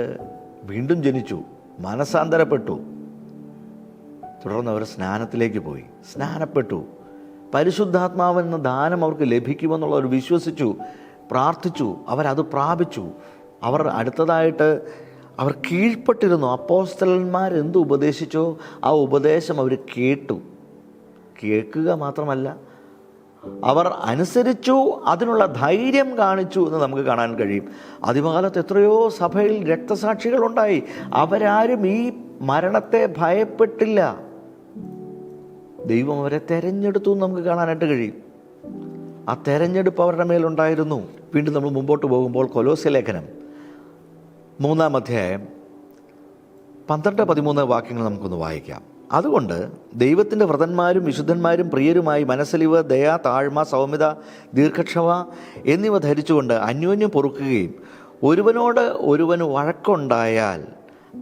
വീണ്ടും ജനിച്ചു, മനസ്സാന്തരപ്പെട്ടു. തുടർന്ന് അവർ സ്നാനത്തിലേക്ക് പോയി, സ്നാനപ്പെട്ടു. പരിശുദ്ധാത്മാവെന്ന ദാനം അവർക്ക് ലഭിക്കുമെന്നുള്ളവർ വിശ്വസിച്ചു, പ്രാർത്ഥിച്ചു, അവരത് പ്രാപിച്ചു. അവർ അടുത്തതായിട്ട് അവർ കീഴ്പ്പെട്ടിരുന്നു. അപ്പോസ്തലന്മാർ എന്ത് ഉപദേശിച്ചോ ആ ഉപദേശം അവർ കേട്ടു. കേൾക്കുക മാത്രമല്ല, അവർ അനുസരിച്ചു, അതിനുള്ള ധൈര്യം കാണിച്ചു എന്ന് നമുക്ക് കാണാൻ കഴിയും. ആദ്യകാലത്ത് എത്രയോ സഭയിൽ രക്തസാക്ഷികളുണ്ടായി. അവരാരും ഈ മരണത്തെ ഭയപ്പെട്ടില്ല. ദൈവം അവരെ തെരഞ്ഞെടുത്തു എന്ന് നമുക്ക് കാണാനായിട്ട് കഴിയും. ആ തെരഞ്ഞെടുപ്പ് അവരുടെ മേലുണ്ടായിരുന്നു. വീണ്ടും നമ്മൾ മുമ്പോട്ട് പോകുമ്പോൾ കൊലോസ്യ ലേഖനം 3-ാം അധ്യായം 12-13 വാക്യങ്ങൾ നമുക്കൊന്ന് വായിക്കാം. അതുകൊണ്ട് ദൈവത്തിൻ്റെ വ്രതന്മാരും വിശുദ്ധന്മാരും പ്രിയരുമായി മനസ്സലിവ്, ദയ, താഴ്മ, സൗമ്യത, ദീർഘക്ഷമ എന്നിവ ധരിച്ചുകൊണ്ട് അന്യോന്യം പൊറുക്കുകയും ഒരുവനോട് ഒരുവന് വഴക്കുണ്ടായാൽ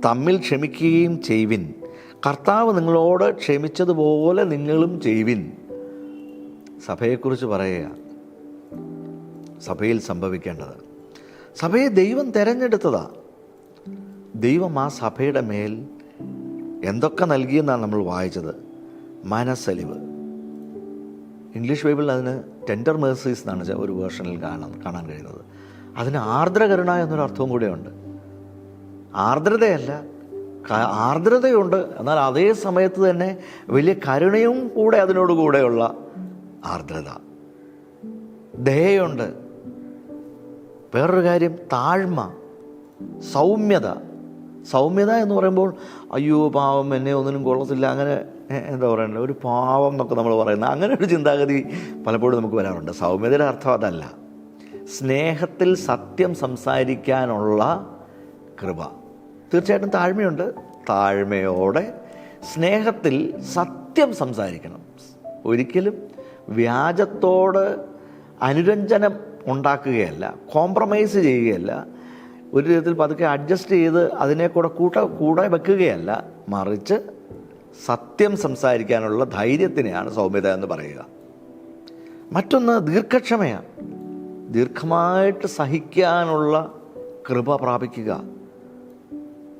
തമ്മിൽ ക്ഷമിക്കുകയും ചെയ്വിൻ. കർത്താവ് നിങ്ങളോട് ക്ഷമിച്ചതുപോലെ നിങ്ങളും ചെയ്വിൻ. സഭയെക്കുറിച്ച് പറയുക, സഭയിൽ സംഭവിക്കേണ്ടത്. സഭയെ ദൈവം തിരഞ്ഞെടുത്തതാ. ദൈവം ആ സഭയുടെ മേൽ എന്തൊക്കെ നൽകിയെന്നാണ് നമ്മൾ വായിച്ചത്. മനസ്സലിവ്. ഇംഗ്ലീഷ് ബൈബിളിൽ അതിന് ടെൻഡർ മേഴ്സീസ് എന്നാണ് ഒരു വേർഷനിൽ കാണാൻ കഴിയുന്നത്. അതിന് ആർദ്രകരുണ എന്നൊരു അർത്ഥവും കൂടെയുണ്ട്. ആർദ്രതയല്ല, ആർദ്രതയുണ്ട്, എന്നാൽ അതേ സമയത്ത് തന്നെ വലിയ കരുണയും കൂടെ അതിനോട് കൂടെയുള്ള ആർദ്രത. ദയയുണ്ട്. വേറൊരു കാര്യം താഴ്മ, സൗമ്യത. സൗമ്യത എന്ന് പറയുമ്പോൾ അയ്യോ പാവം, എന്നെ ഒന്നിനും കൊള്ളത്തില്ല, അങ്ങനെ എന്താ പറയണ്ടത്, ഒരു പാവം എന്നൊക്കെ നമ്മൾ പറയുന്നത്, അങ്ങനെ ഒരു ചിന്താഗതി പലപ്പോഴും നമുക്ക് വരാറുണ്ട്. സൗമ്യതയുടെ അർത്ഥം അതല്ല. സ്നേഹത്തിൽ സത്യം സംസാരിക്കാനുള്ള കൃപ. തീർച്ചയായിട്ടും താഴ്മയുണ്ട്. താഴ്മയോടെ സ്നേഹത്തിൽ സത്യം സംസാരിക്കണം. ഒരിക്കലും വ്യാജത്തോട് അനുരഞ്ജനം ഉണ്ടാക്കുകയല്ല, കോംപ്രമൈസ് ചെയ്യുകയല്ല, ഒരു വിധത്തിൽ പതുക്കെ അഡ്ജസ്റ്റ് ചെയ്ത് അതിനെ കൂടെ വെക്കുകയല്ല, മറിച്ച് സത്യം സംസാരിക്കാനുള്ള ധൈര്യത്തിനെയാണ് സൗമ്യത എന്ന് പറയുക. മറ്റൊന്ന് ദീർഘക്ഷമയാണ്. ദീർഘമായിട്ട് സഹിക്കാനുള്ള കൃപ പ്രാപിക്കുക,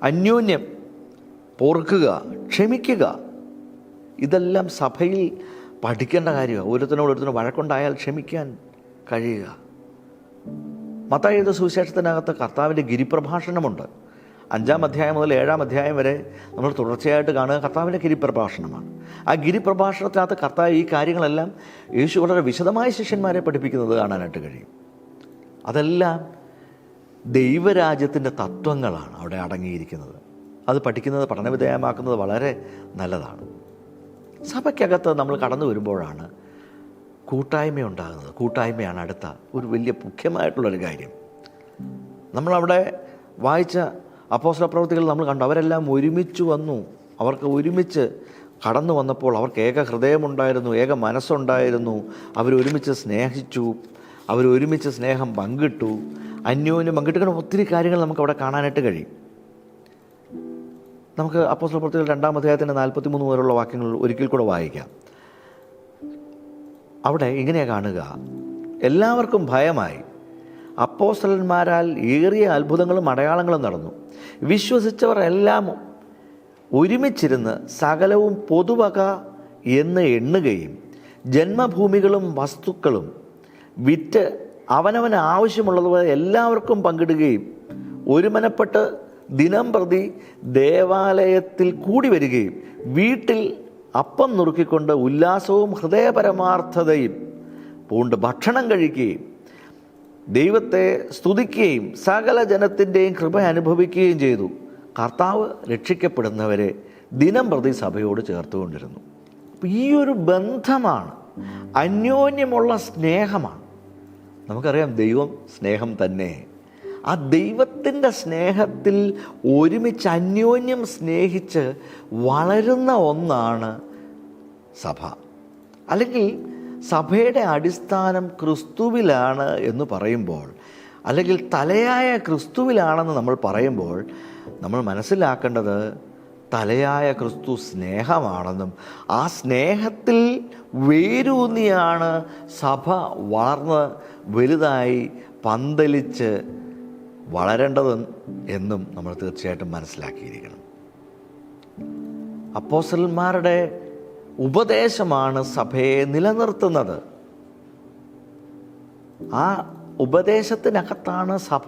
അന്യോന്യം പൊറുക്കുക, ക്ഷമിക്കുക. ഇതെല്ലാം സഭയിൽ പഠിക്കേണ്ട കാര്യമാണ്. ഒരുത്തനോട് വഴക്കുണ്ടായാൽ ക്ഷമിക്കാൻ കഴിയുക. മത്തായി എഴുതിയ സുവിശേഷത്തിനകത്ത് കർത്താവിൻ്റെ ഗിരിപ്രഭാഷണമുണ്ട്. 5-ാം അധ്യായം മുതൽ 7-ാം അധ്യായം വരെ നമ്മൾ തുടർച്ചയായിട്ട് കാണുക കർത്താവിൻ്റെ ഗിരിപ്രഭാഷണമാണ്. ആ ഗിരിപ്രഭാഷണത്തിനകത്ത് കർത്താവ് ഈ കാര്യങ്ങളെല്ലാം യേശു വളരെ വിശദമായി ശിഷ്യന്മാരെ പഠിപ്പിക്കുന്നത് കാണാനായിട്ട് കഴിയും. അതെല്ലാം ദൈവരാജ്യത്തിൻ്റെ തത്വങ്ങളാണ് അവിടെ അടങ്ങിയിരിക്കുന്നത്. അത് പഠിക്കുന്നത്, പഠനവിധേയമാക്കുന്നത് വളരെ നല്ലതാണ്. സഭയ്ക്കകത്ത് നമ്മൾ കടന്നു വരുമ്പോഴാണ് കൂട്ടായ്മ ഉണ്ടാകുന്നത്. കൂട്ടായ്മയാണ് അടുത്ത ഒരു വലിയ മുഖ്യമായിട്ടുള്ളൊരു കാര്യം. നമ്മളവിടെ വായിച്ച അപ്പോസ്തല പ്രവൃത്തികൾ നമ്മൾ കണ്ടു. അവരെല്ലാം ഒരുമിച്ച് വന്നു. അവർക്ക് ഒരുമിച്ച് കടന്നു വന്നപ്പോൾ അവർക്ക് ഏക ഹൃദയമുണ്ടായിരുന്നു, ഏക മനസ്സുണ്ടായിരുന്നു. അവരൊരുമിച്ച് സ്നേഹിച്ചു, അവരൊരുമിച്ച് സ്നേഹം പങ്കിട്ടു, അന്യോന്യം പങ്കിട്ടുകൊണ്ട് ഒത്തിരി കാര്യങ്ങൾ നമുക്കവിടെ കാണാനായിട്ട് കഴിയും. നമുക്ക് അപ്പോസ്തല പ്രവൃത്തികൾ 2-ാം അധ്യായത്തിൻ്റെ 43 മുതലുള്ള വാക്യങ്ങൾ ഒരിക്കൽ കൂടെ വായിക്കാം. അവിടെ ഇങ്ങനെയാണ് കാണുക: എല്ലാവർക്കും ഭയമായി. അപ്പോസ്തലന്മാരാൽ ഏറിയ അത്ഭുതങ്ങളും അടയാളങ്ങളും നടന്നു. വിശ്വസിച്ചവർ എല്ലാം ഒരുമിച്ചിരുന്ന് സകലവും പൊതുവക എന്ന് എണ്ണുകയും ജന്മഭൂമികളും വസ്തുക്കളും വിറ്റ് അവനവന് ആവശ്യമുള്ളതുപോലെ എല്ലാവർക്കും പങ്കിടുകയും ഒരുമനപ്പെട്ട് ദിനം പ്രതി ദേവാലയത്തിൽ കൂടി വരികയും വീട്ടിൽ അപ്പം നുറുക്കിക്കൊണ്ട് ഉല്ലാസവും ഹൃദയപരമാർത്ഥതയും പൂണ്ട് ഭക്ഷണം കഴിക്കുകയും ദൈവത്തെ സ്തുതിക്കുകയും സകല ജനത്തിൻ്റെയും കൃപ അനുഭവിക്കുകയും ചെയ്തു. കർത്താവ് രക്ഷിക്കപ്പെടുന്നവരെ ദിനം പ്രതി സഭയോട് ചേർത്തുകൊണ്ടിരുന്നു. അപ്പോൾ ഈ ഒരു ബന്ധമാണ്, അന്യോന്യമുള്ള സ്നേഹമാണ്. നമുക്കറിയാം ദൈവം സ്നേഹം തന്നെ. ആ ദൈവത്തിൻ്റെ സ്നേഹത്തിൽ ഒരുമിച്ച് അന്യോന്യം സ്നേഹിച്ച് വളരുന്ന ഒന്നാണ് സഭ. അല്ലെങ്കിൽ സഭയുടെ അടിസ്ഥാനം ക്രിസ്തുവിലാണ് എന്ന് പറയുമ്പോൾ, അല്ലെങ്കിൽ തലയായ ക്രിസ്തുവിലാണെന്ന് നമ്മൾ പറയുമ്പോൾ നമ്മൾ മനസ്സിലാക്കേണ്ടത് തലയായ ക്രിസ്തു സ്നേഹമാണെന്നും ആ സ്നേഹത്തിൽ വേരൂന്നിയാണ് സഭ വളർന്ന് വലുതായി പന്തലിച്ച് വളരേണ്ടത് എന്നും നമ്മൾ തീർച്ചയായിട്ടും മനസ്സിലാക്കിയിരിക്കണം. അപ്പോസ്തലന്മാരുടെ ഉപദേശമാണ് സഭയെ നിലനിർത്തുന്നത്. ആ ഉപദേശത്തിനകത്താണ് സഭ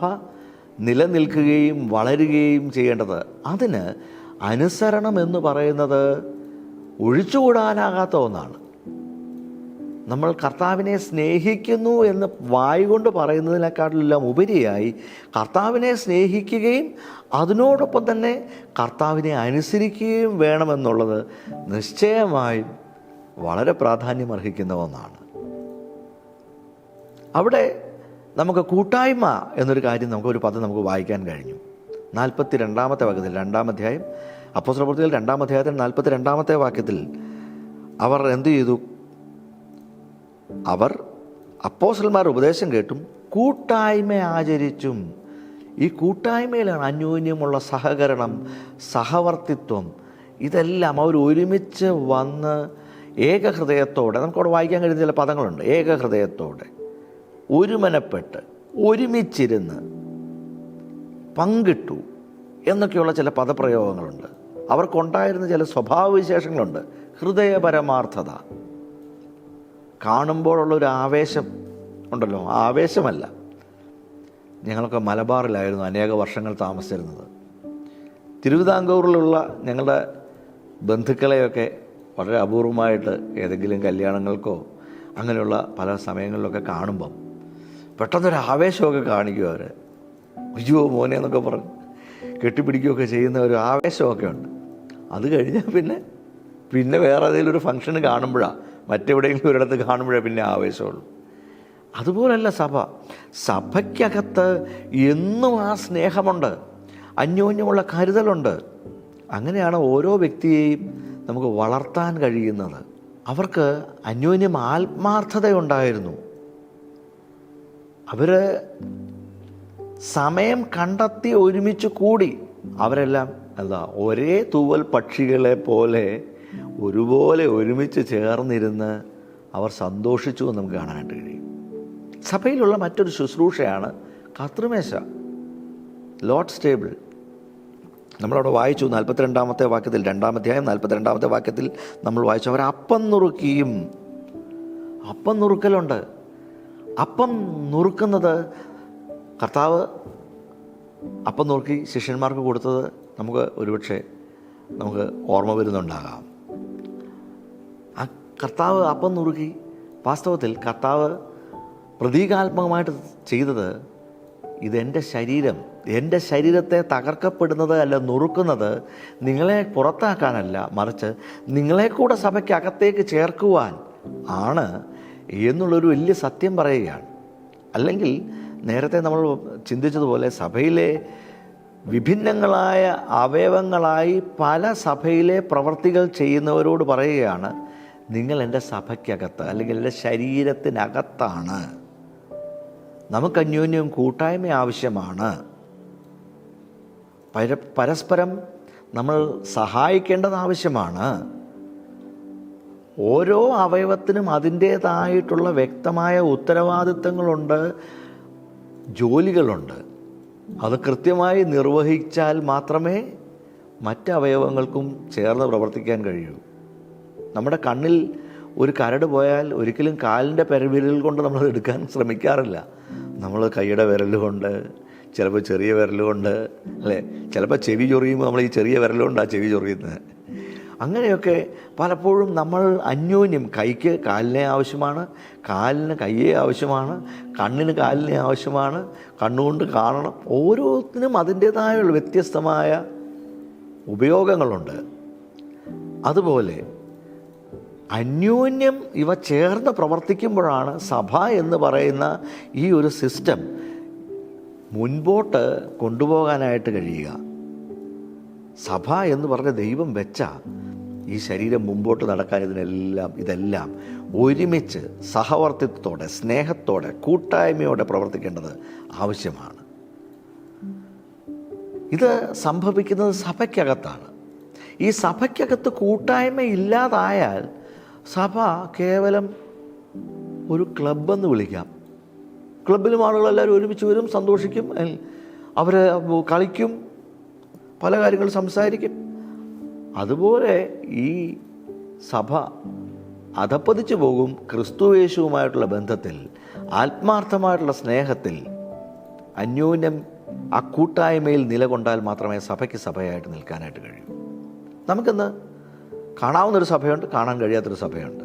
നിലനിൽക്കുകയും വളരുകയും ചെയ്യേണ്ടത്. അതിന് അനുസരണം എന്ന് പറയുന്നത് ഒഴിച്ചുകൂടാനാകാത്ത ഒന്നാണ്. നമ്മൾ കർത്താവിനെ സ്നേഹിക്കുന്നു എന്ന് വായുകൊണ്ട് പറയുന്നതിനേക്കാളെല്ലാം ഉപരിയായി കർത്താവിനെ സ്നേഹിക്കുകയും അതിനോടൊപ്പം തന്നെ കർത്താവിനെ അനുസരിക്കുകയും വേണമെന്നുള്ളത് നിശ്ചയമായും വളരെ പ്രാധാന്യമർഹിക്കുന്ന ഒന്നാണ്. അവിടെ നമുക്ക് കൂട്ടായ്മ എന്നൊരു കാര്യം, നമുക്കൊരു പദം നമുക്ക് വായിക്കാൻ കഴിഞ്ഞു. 42 വാക്യത്തിൽ, 2-ാം അധ്യായം അപ്പോസ്തലപ്രവൃത്തികൾ 2-ാം അധ്യായത്തിൽ 42 വാക്യത്തിൽ അവർ എന്തു ചെയ്തു? അവർ അപ്പോസ്തലന്മാരുടെ ഉപദേശം കേട്ടും കൂട്ടായ്മ ആചരിച്ചും. ഈ കൂട്ടായ്മയിലാണ് അന്യോന്യമുള്ള സഹകരണം, സഹവർത്തിത്വം, ഇതെല്ലാം അവർ ഒരുമിച്ച് വന്ന് ഏകഹൃദയത്തോടെ, നമുക്കവിടെ വായിക്കാൻ കഴിയുന്ന ചില പദങ്ങളുണ്ട്, ഏകഹൃദയത്തോടെ ഒരുമനപ്പെട്ട് ഒരുമിച്ചിരുന്ന് പങ്കിട്ടു എന്നൊക്കെയുള്ള ചില പദപ്രയോഗങ്ങളുണ്ട്. അവർക്കുണ്ടായിരുന്ന ചില സ്വഭാവവിശേഷങ്ങളുണ്ട്. ഹൃദയപരമാർത്ഥത, കാണുമ്പോഴുള്ളൊരു ആവേശം ഉണ്ടല്ലോ, ആവേശമല്ല. ഞങ്ങളൊക്കെ മലബാറിലായിരുന്നു അനേക വർഷങ്ങൾ താമസിച്ചിരുന്നത്. തിരുവിതാംകൂറിലുള്ള ഞങ്ങളുടെ ബന്ധുക്കളെയൊക്കെ വളരെ അപൂർവമായിട്ട് ഏതെങ്കിലും കല്യാണങ്ങൾക്കോ അങ്ങനെയുള്ള പല സമയങ്ങളിലൊക്കെ കാണുമ്പം പെട്ടെന്നൊരു ആവേശമൊക്കെ കാണിക്കും അവർ. അയ്യോ മോനെ എന്നൊക്കെ പറഞ്ഞ് കെട്ടിപ്പിടിക്കുകയൊക്കെ ചെയ്യുന്ന ഒരു ആവേശമൊക്കെ ഉണ്ട്. അത് കഴിഞ്ഞാൽ പിന്നെ വേറെ ഏതെങ്കിലും ഒരു ഫംഗ്ഷന് കാണുമ്പോഴാണ്, മറ്റെവിടെയെങ്കിലും ഒരിടത്ത് കാണുമ്പോഴേ പിന്നെ ആവേശമുള്ളൂ. അതുപോലല്ല സഭ. സഭയ്ക്കകത്ത് എന്നും ആ സ്നേഹമുണ്ട്, അന്യോന്യമുള്ള കരുതലുണ്ട്. അങ്ങനെയാണ് ഓരോ വ്യക്തിയെയും നമുക്ക് വളർത്താൻ കഴിയുന്നത്. അവർക്ക് അന്യോന്യം ആത്മാർത്ഥതയുണ്ടായിരുന്നു. അവർ സമയം കണ്ടെത്തി ഒരുമിച്ച് കൂടി. അവരെല്ലാം ഒരേ തൂവൽ പക്ഷികളെ പോലെ ഒരുപോലെ ഒരുമിച്ച് ചേർന്നിരുന്ന് അവർ സന്തോഷിച്ചു എന്ന് നമുക്ക് കാണാനായിട്ട് കഴിയും. സഭയിലുള്ള മറ്റൊരു ശുശ്രൂഷയാണ് കർത്തൃമേശ, ലോർഡ്സ് ടേബിൾ. നമ്മളവിടെ വായിച്ചു 42 വാക്യത്തിൽ, 2-ാം അധ്യായം 42 വാക്യത്തിൽ നമ്മൾ വായിച്ചു, അവർ അപ്പം നുറുക്കിയും. അപ്പം നുറുക്കലുണ്ട്. അപ്പം നുറുക്കുന്നത്, കർത്താവ് അപ്പം നുറുക്കി ശിഷ്യന്മാർക്ക് കൊടുത്തത് നമുക്ക് ഒരുപക്ഷെ നമുക്ക് ഓർമ്മ വരുന്നുണ്ടാകാം. ആ കർത്താവ് അപ്പം നുറുക്കി, വാസ്തവത്തിൽ കർത്താവ് പ്രതീകാത്മകമായിട്ട് ചെയ്തത്, ഇതെൻ്റെ ശരീരം, എൻ്റെ ശരീരത്തെ തകർക്കപ്പെടുന്നത് അല്ല, നുറുക്കുന്നത് നിങ്ങളെ പുറത്താക്കാനല്ല, മറിച്ച് നിങ്ങളെ കൂടെ സഭയ്ക്കകത്തേക്ക് ചേർക്കുവാൻ ആണ് എന്നുള്ളൊരു വലിയ സത്യം പറയുകയാണ്. അല്ലെങ്കിൽ നേരത്തെ നമ്മൾ ചിന്തിച്ചതുപോലെ സഭയിലെ വിഭിന്നങ്ങളായ അവയവങ്ങളായി പല സഭയിലെ പ്രവർത്തികൾ ചെയ്യുന്നവരോട് പറയുകയാണ്, നിങ്ങൾ എൻ്റെ സഭയ്ക്കകത്ത് അല്ലെങ്കിൽ എൻ്റെ ശരീരത്തിനകത്താണ്. നമുക്ക് അന്യോന്യം കൂട്ടായ്മ ആവശ്യമാണ്. പരസ്പരം നമ്മൾ സഹായിക്കേണ്ടത് ആവശ്യമാണ്. ഓരോ അവയവത്തിനും അതിൻ്റേതായിട്ടുള്ള വ്യക്തമായ ഉത്തരവാദിത്തങ്ങളുണ്ട്, ജോലികളുണ്ട്. അത് കൃത്യമായി നിർവഹിച്ചാൽ മാത്രമേ മറ്റ് അവയവങ്ങൾക്കും ചേർന്ന് പ്രവർത്തിക്കാൻ കഴിയൂ. നമ്മുടെ കണ്ണിൽ ഒരു കരട് പോയാൽ ഒരിക്കലും കാലിൻ്റെ പെരവിരൽ കൊണ്ട് നമ്മളത് എടുക്കാൻ ശ്രമിക്കാറില്ല. നമ്മൾ കൈയുടെ വിരലുകൊണ്ട്, ചിലപ്പോൾ ചെറിയ വിരലുകൊണ്ട്, അല്ലേ, ചിലപ്പോൾ ചെവി ചൊറിയുമ്പോൾ നമ്മൾ ഈ ചെറിയ വിരലുകൊണ്ടാണ് ചെവി ചൊറിയുന്നത്. അങ്ങനെയൊക്കെ പലപ്പോഴും നമ്മൾ അന്യോന്യം, കൈക്ക് കാലിനെ ആവശ്യമാണ്, കാലിന് കയ്യെ ആവശ്യമാണ്, കണ്ണിന് കാലിനെ ആവശ്യമാണ്, കണ്ണുകൊണ്ട് കാണണം. ഓരോത്തിനും അതിൻ്റേതായുള്ള വ്യത്യസ്തമായ ഉപയോഗങ്ങളുണ്ട്. അതുപോലെ അന്യോന്യം ഇവ ചേർന്ന് പ്രവർത്തിക്കുമ്പോഴാണ് സഭ എന്ന് പറയുന്ന ഈ ഒരു സിസ്റ്റം മുൻപോട്ട് കൊണ്ടുപോകാനായിട്ട് കഴിയുക. സഭ എന്ന് പറഞ്ഞ ദൈവം വെച്ച ഈ ശരീരം മുമ്പോട്ട് നടക്കാൻ ഇതെല്ലാം ഒരുമിച്ച് സഹവർത്തിത്വത്തോടെ, സ്നേഹത്തോടെ, കൂട്ടായ്മയോടെ പ്രവർത്തിക്കേണ്ടത് ആവശ്യമാണ്. ഇത് സംഭവിക്കുന്നത് സഭയ്ക്കകത്താണ്. ഈ സഭയ്ക്കകത്ത് കൂട്ടായ്മ ഇല്ലാതായാൽ സഭ കേവലം ഒരു ക്ലബ്ബെന്ന് വിളിക്കാം. ക്ലബിലും ആളുകളെല്ലാവരും ഒരുമിച്ച് വരും, സന്തോഷിക്കും, അവർ കളിക്കും, പല കാര്യങ്ങൾ സംസാരിക്കും. അതുപോലെ ഈ സഭ അധപ്പതിച്ചു പോകും. ക്രിസ്തുയേശുവുമായിട്ടുള്ള ബന്ധത്തിൽ, ആത്മാർത്ഥമായിട്ടുള്ള സ്നേഹത്തിൽ, അന്യോന്യം ആ കൂട്ടായ്മയിൽ നിലകൊണ്ടാൽ മാത്രമേ സഭയ്ക്ക് സഭയായിട്ട് നിൽക്കാനായിട്ട് കഴിയൂ. നമുക്കിന്ന് കാണാവുന്നൊരു സഭയുണ്ട്, കാണാൻ കഴിയാത്തൊരു സഭയുണ്ട്.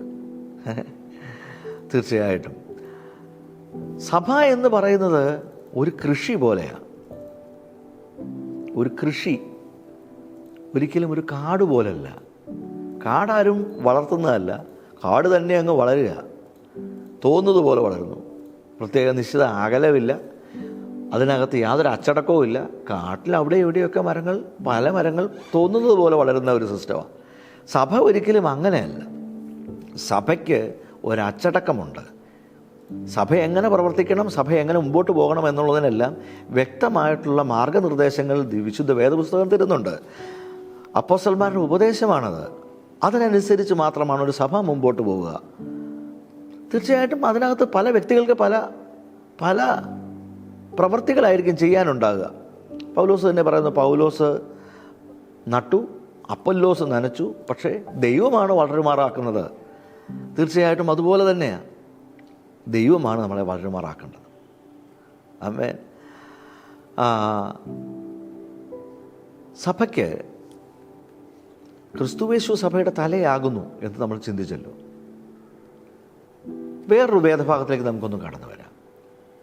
തീർച്ചയായിട്ടും സഭ എന്ന് പറയുന്നത് ഒരു കൃഷി പോലെയാണ്. ഒരു കൃഷി ഒരിക്കലും ഒരു കാട് പോലല്ല. കാടാരും വളർത്തുന്നതല്ല, കാട് തന്നെ അങ്ങ് വളരുക, തോന്നുന്നത് പോലെ വളരുന്നു. പ്രത്യേക നിശ്ചിത അകലമില്ല, അതിനകത്ത് യാതൊരു അച്ചടക്കവും ഇല്ല. കാട്ടിൽ അവിടെ എവിടെയൊക്കെ പല മരങ്ങൾ തോന്നുന്നത് പോലെ വളരുന്ന ഒരു സിസ്റ്റമാണ്. സഭ ഒരിക്കലും അങ്ങനെയല്ല. സഭയ്ക്ക് ഒരച്ചടക്കമുണ്ട്. സഭ എങ്ങനെ പ്രവർത്തിക്കണം, സഭ എങ്ങനെ മുമ്പോട്ട് പോകണം എന്നുള്ളതിനെല്ലാം വ്യക്തമായിട്ടുള്ള മാർഗനിർദ്ദേശങ്ങൾ വിശുദ്ധ വേദപുസ്തകം തരുന്നുണ്ട്. അപ്പോസ്തലന്മാരുടെ ഉപദേശമാണത്. അതിനനുസരിച്ച് മാത്രമാണ് ഒരു സഭ മുമ്പോട്ട് പോവുക. തീർച്ചയായിട്ടും അതിനകത്ത് പല വ്യക്തികൾക്ക് പല പ്രവൃത്തികളായിരിക്കും ചെയ്യാനുണ്ടാകുക. പൗലോസ് തന്നെ പറയുന്നു, പൗലോസ് നട്ടു, അപ്പൊല്ലോസ് നനച്ചു, പക്ഷേ ദൈവമാണ് വളരുമാറാക്കുന്നത്. തീർച്ചയായിട്ടും അതുപോലെ തന്നെയാണ്, ദൈവമാണ് നമ്മളെ വളരുമാറാക്കേണ്ടത്. ആമേൻ. സഭയ്ക്ക് ക്രിസ്തുയേശു സഭയുടെ തലയാകുന്നു എന്ന് നമ്മൾ ചിന്തിച്ചല്ലോ. വേറൊരു വേദഭാഗത്തിലേക്ക് നമുക്കൊന്നും കടന്നു വരാം.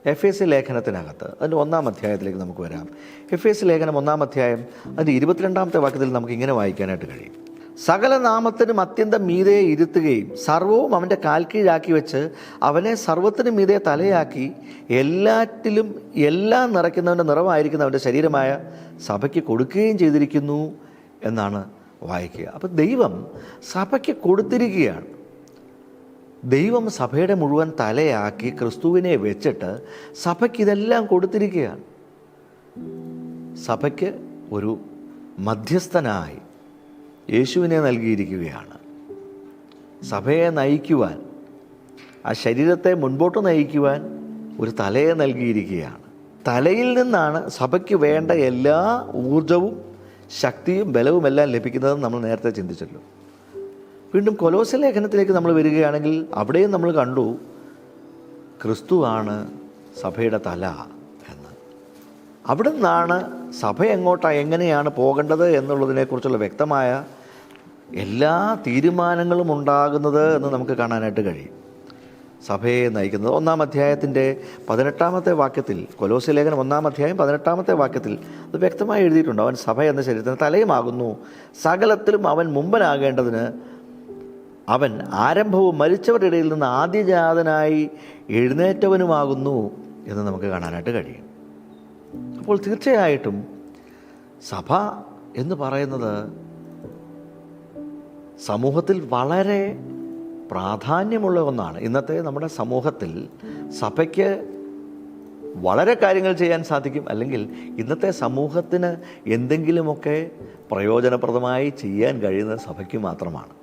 എഫേസ്യ ലേഖനത്തിനകത്ത് അതിൻ്റെ 1-ാം അധ്യായത്തിലേക്ക് നമുക്ക് വരാം. എഫേസ്യ ലേഖനം 1-ാം അധ്യായം അതിൻ്റെ 22-ാമത്തെ വാക്യത്തിൽ നമുക്ക് ഇങ്ങനെ വായിക്കാനായിട്ട് കഴിയും: സകല നാമത്തിനും അത്യന്തം മീതെ ഇരുത്തുകയും സർവവും അവൻ്റെ കാൽക്കീഴാക്കി വെച്ച് അവനെ സർവത്തിനും മീതെ തലയാക്കി എല്ലാറ്റിലും എല്ലാം നിറയ്ക്കുന്നവൻ്റെ നിറവായിരിക്കുന്നവൻ്റെ ശരീരമായ സഭയ്ക്ക് കൊടുക്കുകയും ചെയ്തിരിക്കുന്നു എന്നാണ് വായിക്കുക. അപ്പം ദൈവം സഭയ്ക്ക് കൊടുത്തിരിക്കുകയാണ്. ദൈവം സഭയുടെ മുഴുവൻ തലയാക്കി ക്രിസ്തുവിനെ വെച്ചിട്ട് സഭയ്ക്ക് ഇതെല്ലാം കൊടുത്തിരിക്കുകയാണ്. സഭയ്ക്ക് ഒരു മധ്യസ്ഥനായി യേശുവിനെ നൽകിയിരിക്കുകയാണ്. സഭയെ നയിക്കുവാൻ, ആ ശരീരത്തെ മുൻപോട്ട് നയിക്കുവാൻ ഒരു തലയെ നൽകിയിരിക്കുകയാണ്. തലയിൽ നിന്നാണ് സഭയ്ക്ക് വേണ്ട എല്ലാ ഊർജവും ശക്തിയും ബലവും എല്ലാം ലഭിക്കുന്നതെന്ന് നമ്മൾ നേരത്തെ ചിന്തിച്ചല്ലോ. വീണ്ടും കൊലോസ്യ ലേഖനത്തിലേക്ക് നമ്മൾ വരികയാണെങ്കിൽ അവിടെയും നമ്മൾ കണ്ടു ക്രിസ്തുവാണ് സഭയുടെ തല എന്ന്. അവിടെ നിന്നാണ് സഭ എങ്ങനെയാണ് പോകേണ്ടത് എന്നുള്ളതിനെക്കുറിച്ചുള്ള വ്യക്തമായ എല്ലാ തീരുമാനങ്ങളും ഉണ്ടാകുന്നത് എന്ന് നമുക്ക് കാണാനായിട്ട് കഴിയും. സഭയെ നയിക്കുന്നത് 1-ാം അധ്യായത്തിൻ്റെ 18-ാമത്തെ വാക്യത്തിൽ, കൊലോസ്യ ലേഖനം 1-ാം അധ്യായം 18-ാമത്തെ വാക്യത്തിൽ അത് വ്യക്തമായി എഴുതിയിട്ടുണ്ട്. അവൻ സഭ എന്ന ശരീരത്തിന് തലയുമാകുന്നു, സകലത്തിലും അവൻ മുമ്പനാകേണ്ടതിന് അവൻ ആരംഭവും മരിച്ചവരുടെ ഇടയിൽ നിന്ന് ആദ്യജാതനായി എഴുന്നേറ്റവനുമാകുന്നു എന്ന് നമുക്ക് കാണാനായിട്ട് കഴിയും. അപ്പോൾ തീർച്ചയായിട്ടും സഭ എന്ന് പറയുന്നത് സമൂഹത്തിൽ വളരെ പ്രാധാന്യമുള്ള ഒന്നാണ്. ഇന്നത്തെ നമ്മുടെ സമൂഹത്തിൽ സഭയ്ക്ക് വളരെ കാര്യങ്ങൾ ചെയ്യാൻ സാധിക്കും, അല്ലെങ്കിൽ ഇന്നത്തെ സമൂഹത്തിന് എന്തെങ്കിലുമൊക്കെ പ്രയോജനപ്രദമായി ചെയ്യാൻ കഴിയുന്നത് സഭയ്ക്ക് മാത്രമാണ്.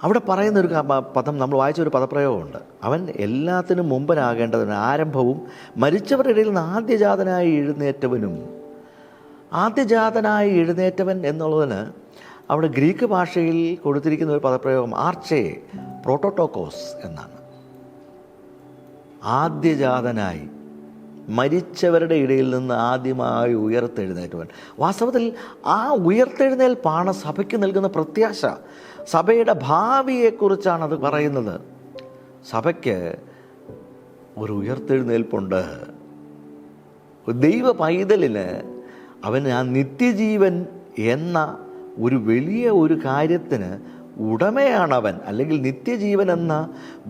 അവിടെ പറയുന്നൊരു പദം, നമ്മൾ വായിച്ചൊരു പദപ്രയോഗമുണ്ട്: അവൻ എല്ലാത്തിനും മുമ്പനാകേണ്ടതിന് ആരംഭവും മരിച്ചവരുടെ ഇടയിൽ നിന്ന് ആദ്യജാതനായി എഴുന്നേറ്റവനും. ആദ്യജാതനായി എഴുന്നേറ്റവൻ എന്നുള്ളതിന് അവിടെ ഗ്രീക്ക് ഭാഷയിൽ കൊടുത്തിരിക്കുന്ന ഒരു പദപ്രയോഗം ആർച്ചേ പ്രോട്ടോട്ടോക്കോസ് എന്നാണ്. ആദ്യജാതനായി മരിച്ചവരുടെ ഇടയിൽ നിന്ന് ആദ്യമായി ഉയർത്തെഴുന്നേറ്റവൻ. വാസ്തവത്തിൽ ആ ഉയർത്തെഴുന്നേൽപ്പാണ് സഭയ്ക്ക് നൽകുന്ന പ്രത്യാശ. സഭയുടെ ഭാവിയെക്കുറിച്ചാണ് അത് പറയുന്നത്. സഭയ്ക്ക് ഒരു ഉയർത്തെഴുന്നേൽപ്പുണ്ട്. ദൈവ പൈതലിന് അവന് ആ നിത്യജീവൻ എന്ന ഒരു വലിയ ഒരു കാര്യത്തിന് ഉടമയാണവൻ. അല്ലെങ്കിൽ നിത്യജീവൻ എന്ന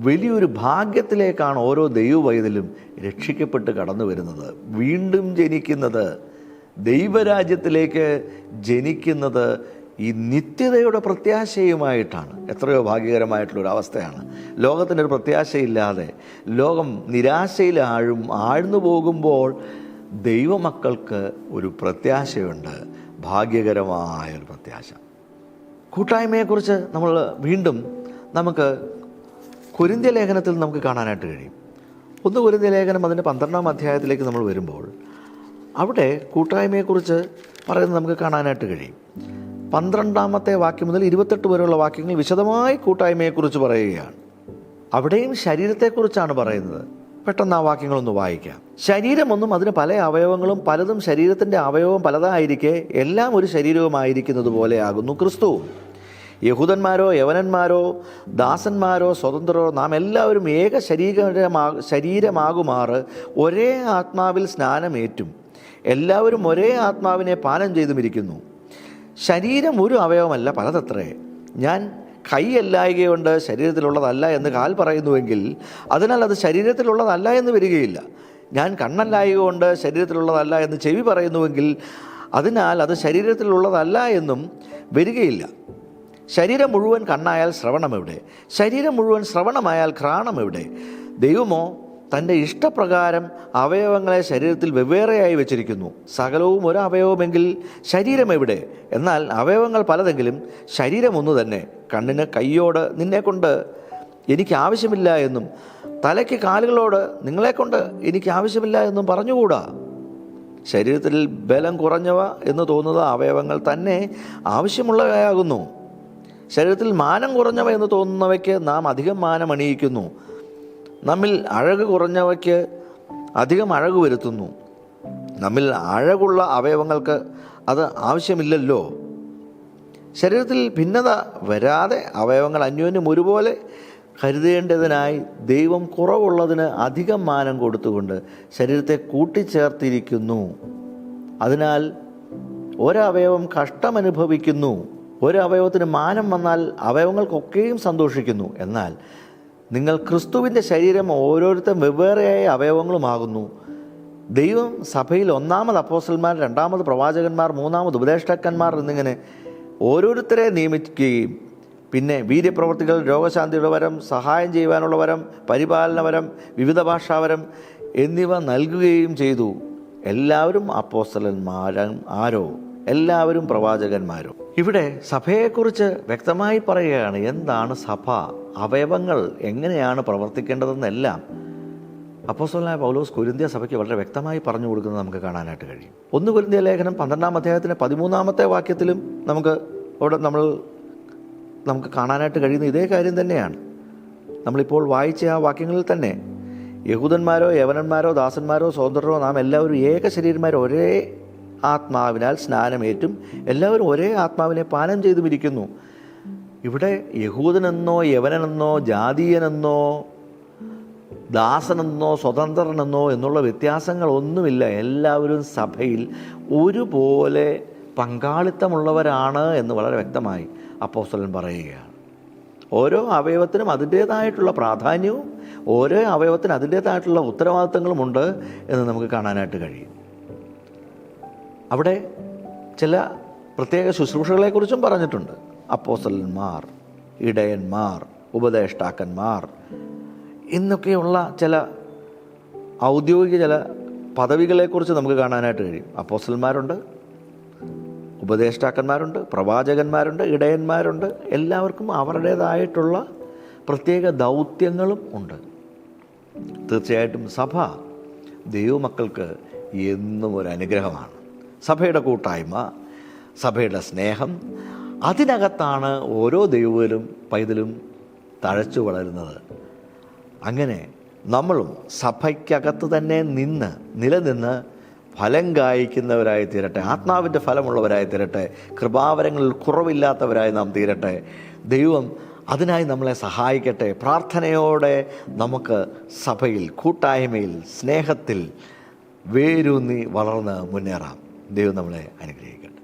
വലിയൊരു ഭാഗ്യത്തിലേക്കാണ് ഓരോ ദൈവ പൈതലും രക്ഷിക്കപ്പെട്ട് കടന്നു വരുന്നത്, വീണ്ടും ജനിക്കുന്നത്, ദൈവരാജ്യത്തിലേക്ക് ജനിക്കുന്നത് ഈ നിത്യതയുടെ പ്രത്യാശയുമായിട്ടാണ്. എത്രയോ ഭാഗ്യകരമായിട്ടുള്ളൊരു അവസ്ഥയാണ്. ലോകത്തിനൊരു പ്രത്യാശയില്ലാതെ ലോകം നിരാശയിൽ ആഴ്ന്നു പോകുമ്പോൾ ദൈവമക്കൾക്ക് ഒരു പ്രത്യാശയുണ്ട്, ഭാഗ്യകരമായൊരു പ്രത്യാശ. കൂട്ടായ്മയെക്കുറിച്ച് നമ്മൾ വീണ്ടും നമുക്ക് കൊരിന്ത്യ ലേഖനത്തിൽ നമുക്ക് കാണാനായിട്ട് കഴിയും. 1 കൊരിന്ത്യ ലേഖനം അതിൻ്റെ 12-ാം അധ്യായത്തിലേക്ക് നമ്മൾ വരുമ്പോൾ അവിടെ കൂട്ടായ്മയെക്കുറിച്ച് പറയുന്നത് നമുക്ക് കാണാനായിട്ട് കഴിയും. 12-ാമത്തെ വാക്യം മുതൽ 28 വരെയുള്ള വാക്യങ്ങൾ വിശദമായി കൂട്ടായ്മയെക്കുറിച്ച് പറയുകയാണ്. അവിടെയും ശരീരത്തെക്കുറിച്ചാണ് പറയുന്നത്. പെട്ടെന്ന് ആ വാക്യങ്ങളൊന്ന് വായിക്കാം. ശരീരമൊന്നും അതിന് പല അവയവങ്ങളും, പലതും ശരീരത്തിൻ്റെ അവയവം പലതായിരിക്കെ എല്ലാം ഒരു ശരീരവുമായിരിക്കുന്നത് പോലെയാകുന്നു ക്രിസ്തുവും. യഹൂദന്മാരോ യവനന്മാരോ ദാസന്മാരോ സ്വതന്ത്രരോ നാം എല്ലാവരും ഏക ശരീരമാകുമാറ് ഒരേ ആത്മാവിൽ സ്നാനമേറ്റും എല്ലാവരും ഒരേ ആത്മാവിനെ പാനം ചെയ്തുമിരിക്കുന്നു. ശരീരം ഒരു അവയവമല്ല, പലതത്രേ. ഞാൻ കൈയല്ലായകയുണ്ട് ശരീരത്തിലുള്ളതല്ല എന്ന് കാൽ പറയുന്നുവെങ്കിൽ അതിനാൽ അത് ശരീരത്തിലുള്ളതല്ല എന്ന് വരികയില്ല. ഞാൻ കണ്ണല്ലായകൊണ്ട് ശരീരത്തിലുള്ളതല്ല എന്ന് ചെവി പറയുന്നുവെങ്കിൽ അതിനാൽ അത് ശരീരത്തിലുള്ളതല്ല എന്നും വരികയില്ല. ശരീരം മുഴുവൻ കണ്ണായാൽ ശ്രവണം എവിടെ? ശരീരം മുഴുവൻ ശ്രവണമായാൽ ഘ്രാണം എവിടെ? ദൈവമോ തൻ്റെ ഇഷ്ടപ്രകാരം അവയവങ്ങളെ ശരീരത്തിൽ വെവ്വേറെയായി വെച്ചിരിക്കുന്നു. സകലവും ഒരു അവയവമെങ്കിൽ ശരീരം എവിടെ? എന്നാൽ അവയവങ്ങൾ പലതെങ്കിലും ശരീരം ഒന്നു തന്നെ. കണ്ണിന് കൈയോട് നിന്നെക്കൊണ്ട് എനിക്ക് ആവശ്യമില്ല എന്നും തലയ്ക്ക് കാലുകളോട് നിങ്ങളെക്കൊണ്ട് എനിക്ക് ആവശ്യമില്ല എന്നും പറഞ്ഞുകൂടാ. ശരീരത്തിൽ ബലം കുറഞ്ഞവ എന്ന് തോന്നുന്ന അവയവങ്ങൾ തന്നെ ആവശ്യമുള്ളവയാകുന്നു. ശരീരത്തിൽ മാനം കുറഞ്ഞവ എന്ന് തോന്നുന്നവയ്ക്ക് നാം അധികം മാനം അണിയിക്കുന്നു. നമ്മിൽ അഴക് കുറഞ്ഞവയ്ക്ക് അധികം അഴക് വരുത്തുന്നു. നമ്മിൽ അഴകുള്ള അവയവങ്ങൾക്ക് അത് ആവശ്യമില്ലല്ലോ. ശരീരത്തിൽ ഭിന്നത വരാതെ അവയവങ്ങൾ അന്യോന്യം ഒരുപോലെ കരുതേണ്ടതിനായി ദൈവം കുറവുള്ളതിന് അധികം മാനം കൊടുത്തുകൊണ്ട് ശരീരത്തെ കൂട്ടിച്ചേർത്തിരിക്കുന്നു. അതിനാൽ ഒരവയവം കഷ്ടമനുഭവിക്കുന്നു. ഒരവയവത്തിന് മാനം വന്നാൽ അവയവങ്ങൾക്കൊക്കെയും സന്തോഷിക്കുന്നു. എന്നാൽ നിങ്ങൾ ക്രിസ്തുവിൻ്റെ ശരീരം ഓരോരുത്തരും വെവ്വേറെയായ അവയവങ്ങളുമാകുന്നു. ദൈവം സഭയിൽ 1-ാമത് അപ്പോസ്തലന്മാർ, 2-ാമത് പ്രവാചകന്മാർ, 3-ാമത് ഉപദേഷ്ടാക്കന്മാർ എന്നിങ്ങനെ ഓരോരുത്തരെ നിയമിക്കുകയും പിന്നെ വീര്യപ്രവർത്തികൾ, രോഗശാന്തിയുടെ വരം, സഹായം ചെയ്യുവാനുള്ള വരം, പരിപാലന വരം, വിവിധ ഭാഷാവരം എന്നിവ നൽകുകയും ചെയ്തു. എല്ലാവരും അപ്പോസ്തലന്മാരും ആരോ, എല്ലാവരും പ്രവാചകന്മാരോ. ഇവിടെ സഭയെക്കുറിച്ച് വ്യക്തമായി പറയുകയാണ്. എന്താണ് സഭ, അവയവങ്ങൾ എങ്ങനെയാണ് പ്രവർത്തിക്കേണ്ടതെന്നെല്ലാം അപ്പോസ്തലനായ പൗലോസ് കൊരിന്ത്യ സഭയ്ക്ക് വളരെ വ്യക്തമായി പറഞ്ഞു കൊടുക്കുന്നത് നമുക്ക് കാണാനായിട്ട് കഴിയും. 1 കൊരിന്ത്യ ലേഖനം 12-ാം അധ്യായത്തിൻ്റെ 13-ാമത്തെ വാക്യത്തിലും അവിടെ നമുക്ക് കാണാനായിട്ട് കഴിയുന്ന ഇതേ കാര്യം തന്നെയാണ്. നമ്മളിപ്പോൾ വായിച്ച ആ വാക്യങ്ങളിൽ തന്നെ യഹൂദന്മാരോ യവനന്മാരോ ദാസന്മാരോ സ്വതന്ത്രരോ നാം എല്ലാവരും ഏക ശരീരന്മാരോ ഒരേ ആത്മാവിനാൽ സ്നാനമേറ്റും എല്ലാവരും ഒരേ ആത്മാവിനെ പാനം ചെയ്തുമിരിക്കുന്നു. ഇവിടെ യഹൂദനെന്നോ യവനനെന്നോ ജാതീയനെന്നോ ദാസനെന്നോ സ്വതന്ത്രനെന്നോ എന്നുള്ള വ്യത്യാസങ്ങളൊന്നുമില്ല. എല്ലാവരും സഭയിൽ ഒരുപോലെ പങ്കാളിത്തമുള്ളവരാണ് എന്ന് വളരെ വ്യക്തമായി അപ്പോസ്തലൻ പറയുകയാണ്. ഓരോ അവയവത്തിനും അതിൻ്റേതായിട്ടുള്ള പ്രാധാന്യവും ഓരോ അവയവത്തിന് അതിൻ്റേതായിട്ടുള്ള ഉത്തരവാദിത്തങ്ങളുമുണ്ട് എന്ന് നമുക്ക് കാണാനായിട്ട് കഴിയും. അവിടെ ചില പ്രത്യേക ശുശ്രൂഷകളെക്കുറിച്ചും പറഞ്ഞിട്ടുണ്ട്. അപ്പോസ്തലന്മാർ, ഇടയന്മാർ, ഉപദേഷ്ടാക്കന്മാർ എന്നൊക്കെയുള്ള ചില ഔദ്യോഗിക ചില പദവികളെക്കുറിച്ച് നമുക്ക് കാണാനായിട്ട് കഴിയും. അപ്പോസ്തലന്മാരുണ്ട്, ഉപദേഷ്ടാക്കന്മാരുണ്ട്, പ്രവാചകന്മാരുണ്ട്, ഇടയന്മാരുണ്ട്. എല്ലാവർക്കും അവരുടേതായിട്ടുള്ള പ്രത്യേക ദൗത്യങ്ങളും ഉണ്ട്. തീർച്ചയായിട്ടും സഭ ദൈവമക്കൾക്ക് എന്നും ഒരു അനുഗ്രഹമാണ്. സഭയുടെ കൂട്ടായ്മ, സഭയുടെ സ്നേഹം, അതിനകത്താണ് ഓരോ ദൈവവും പൈതലും തഴച്ചു വളരുന്നത്. അങ്ങനെ നമ്മളും സഭയ്ക്കകത്ത് തന്നെ നിലനിന്ന് ഫലം കായ്ക്കുന്നവരായി തീരട്ടെ, ആത്മാവിൻ്റെ ഫലമുള്ളവരായി തീരട്ടെ, കൃപാവരങ്ങളിൽ കുറവില്ലാത്തവരായി നാം തീരട്ടെ. ദൈവം അതിനായി നമ്മളെ സഹായിക്കട്ടെ. പ്രാർത്ഥനയോടെ നമുക്ക് സഭയിൽ, കൂട്ടായ്മയിൽ, സ്നേഹത്തിൽ വേരൂന്നി വളർന്ന് മുന്നേറാം. ദൈവം നമ്മളെ അനുഗ്രഹിക്കട്ടെ.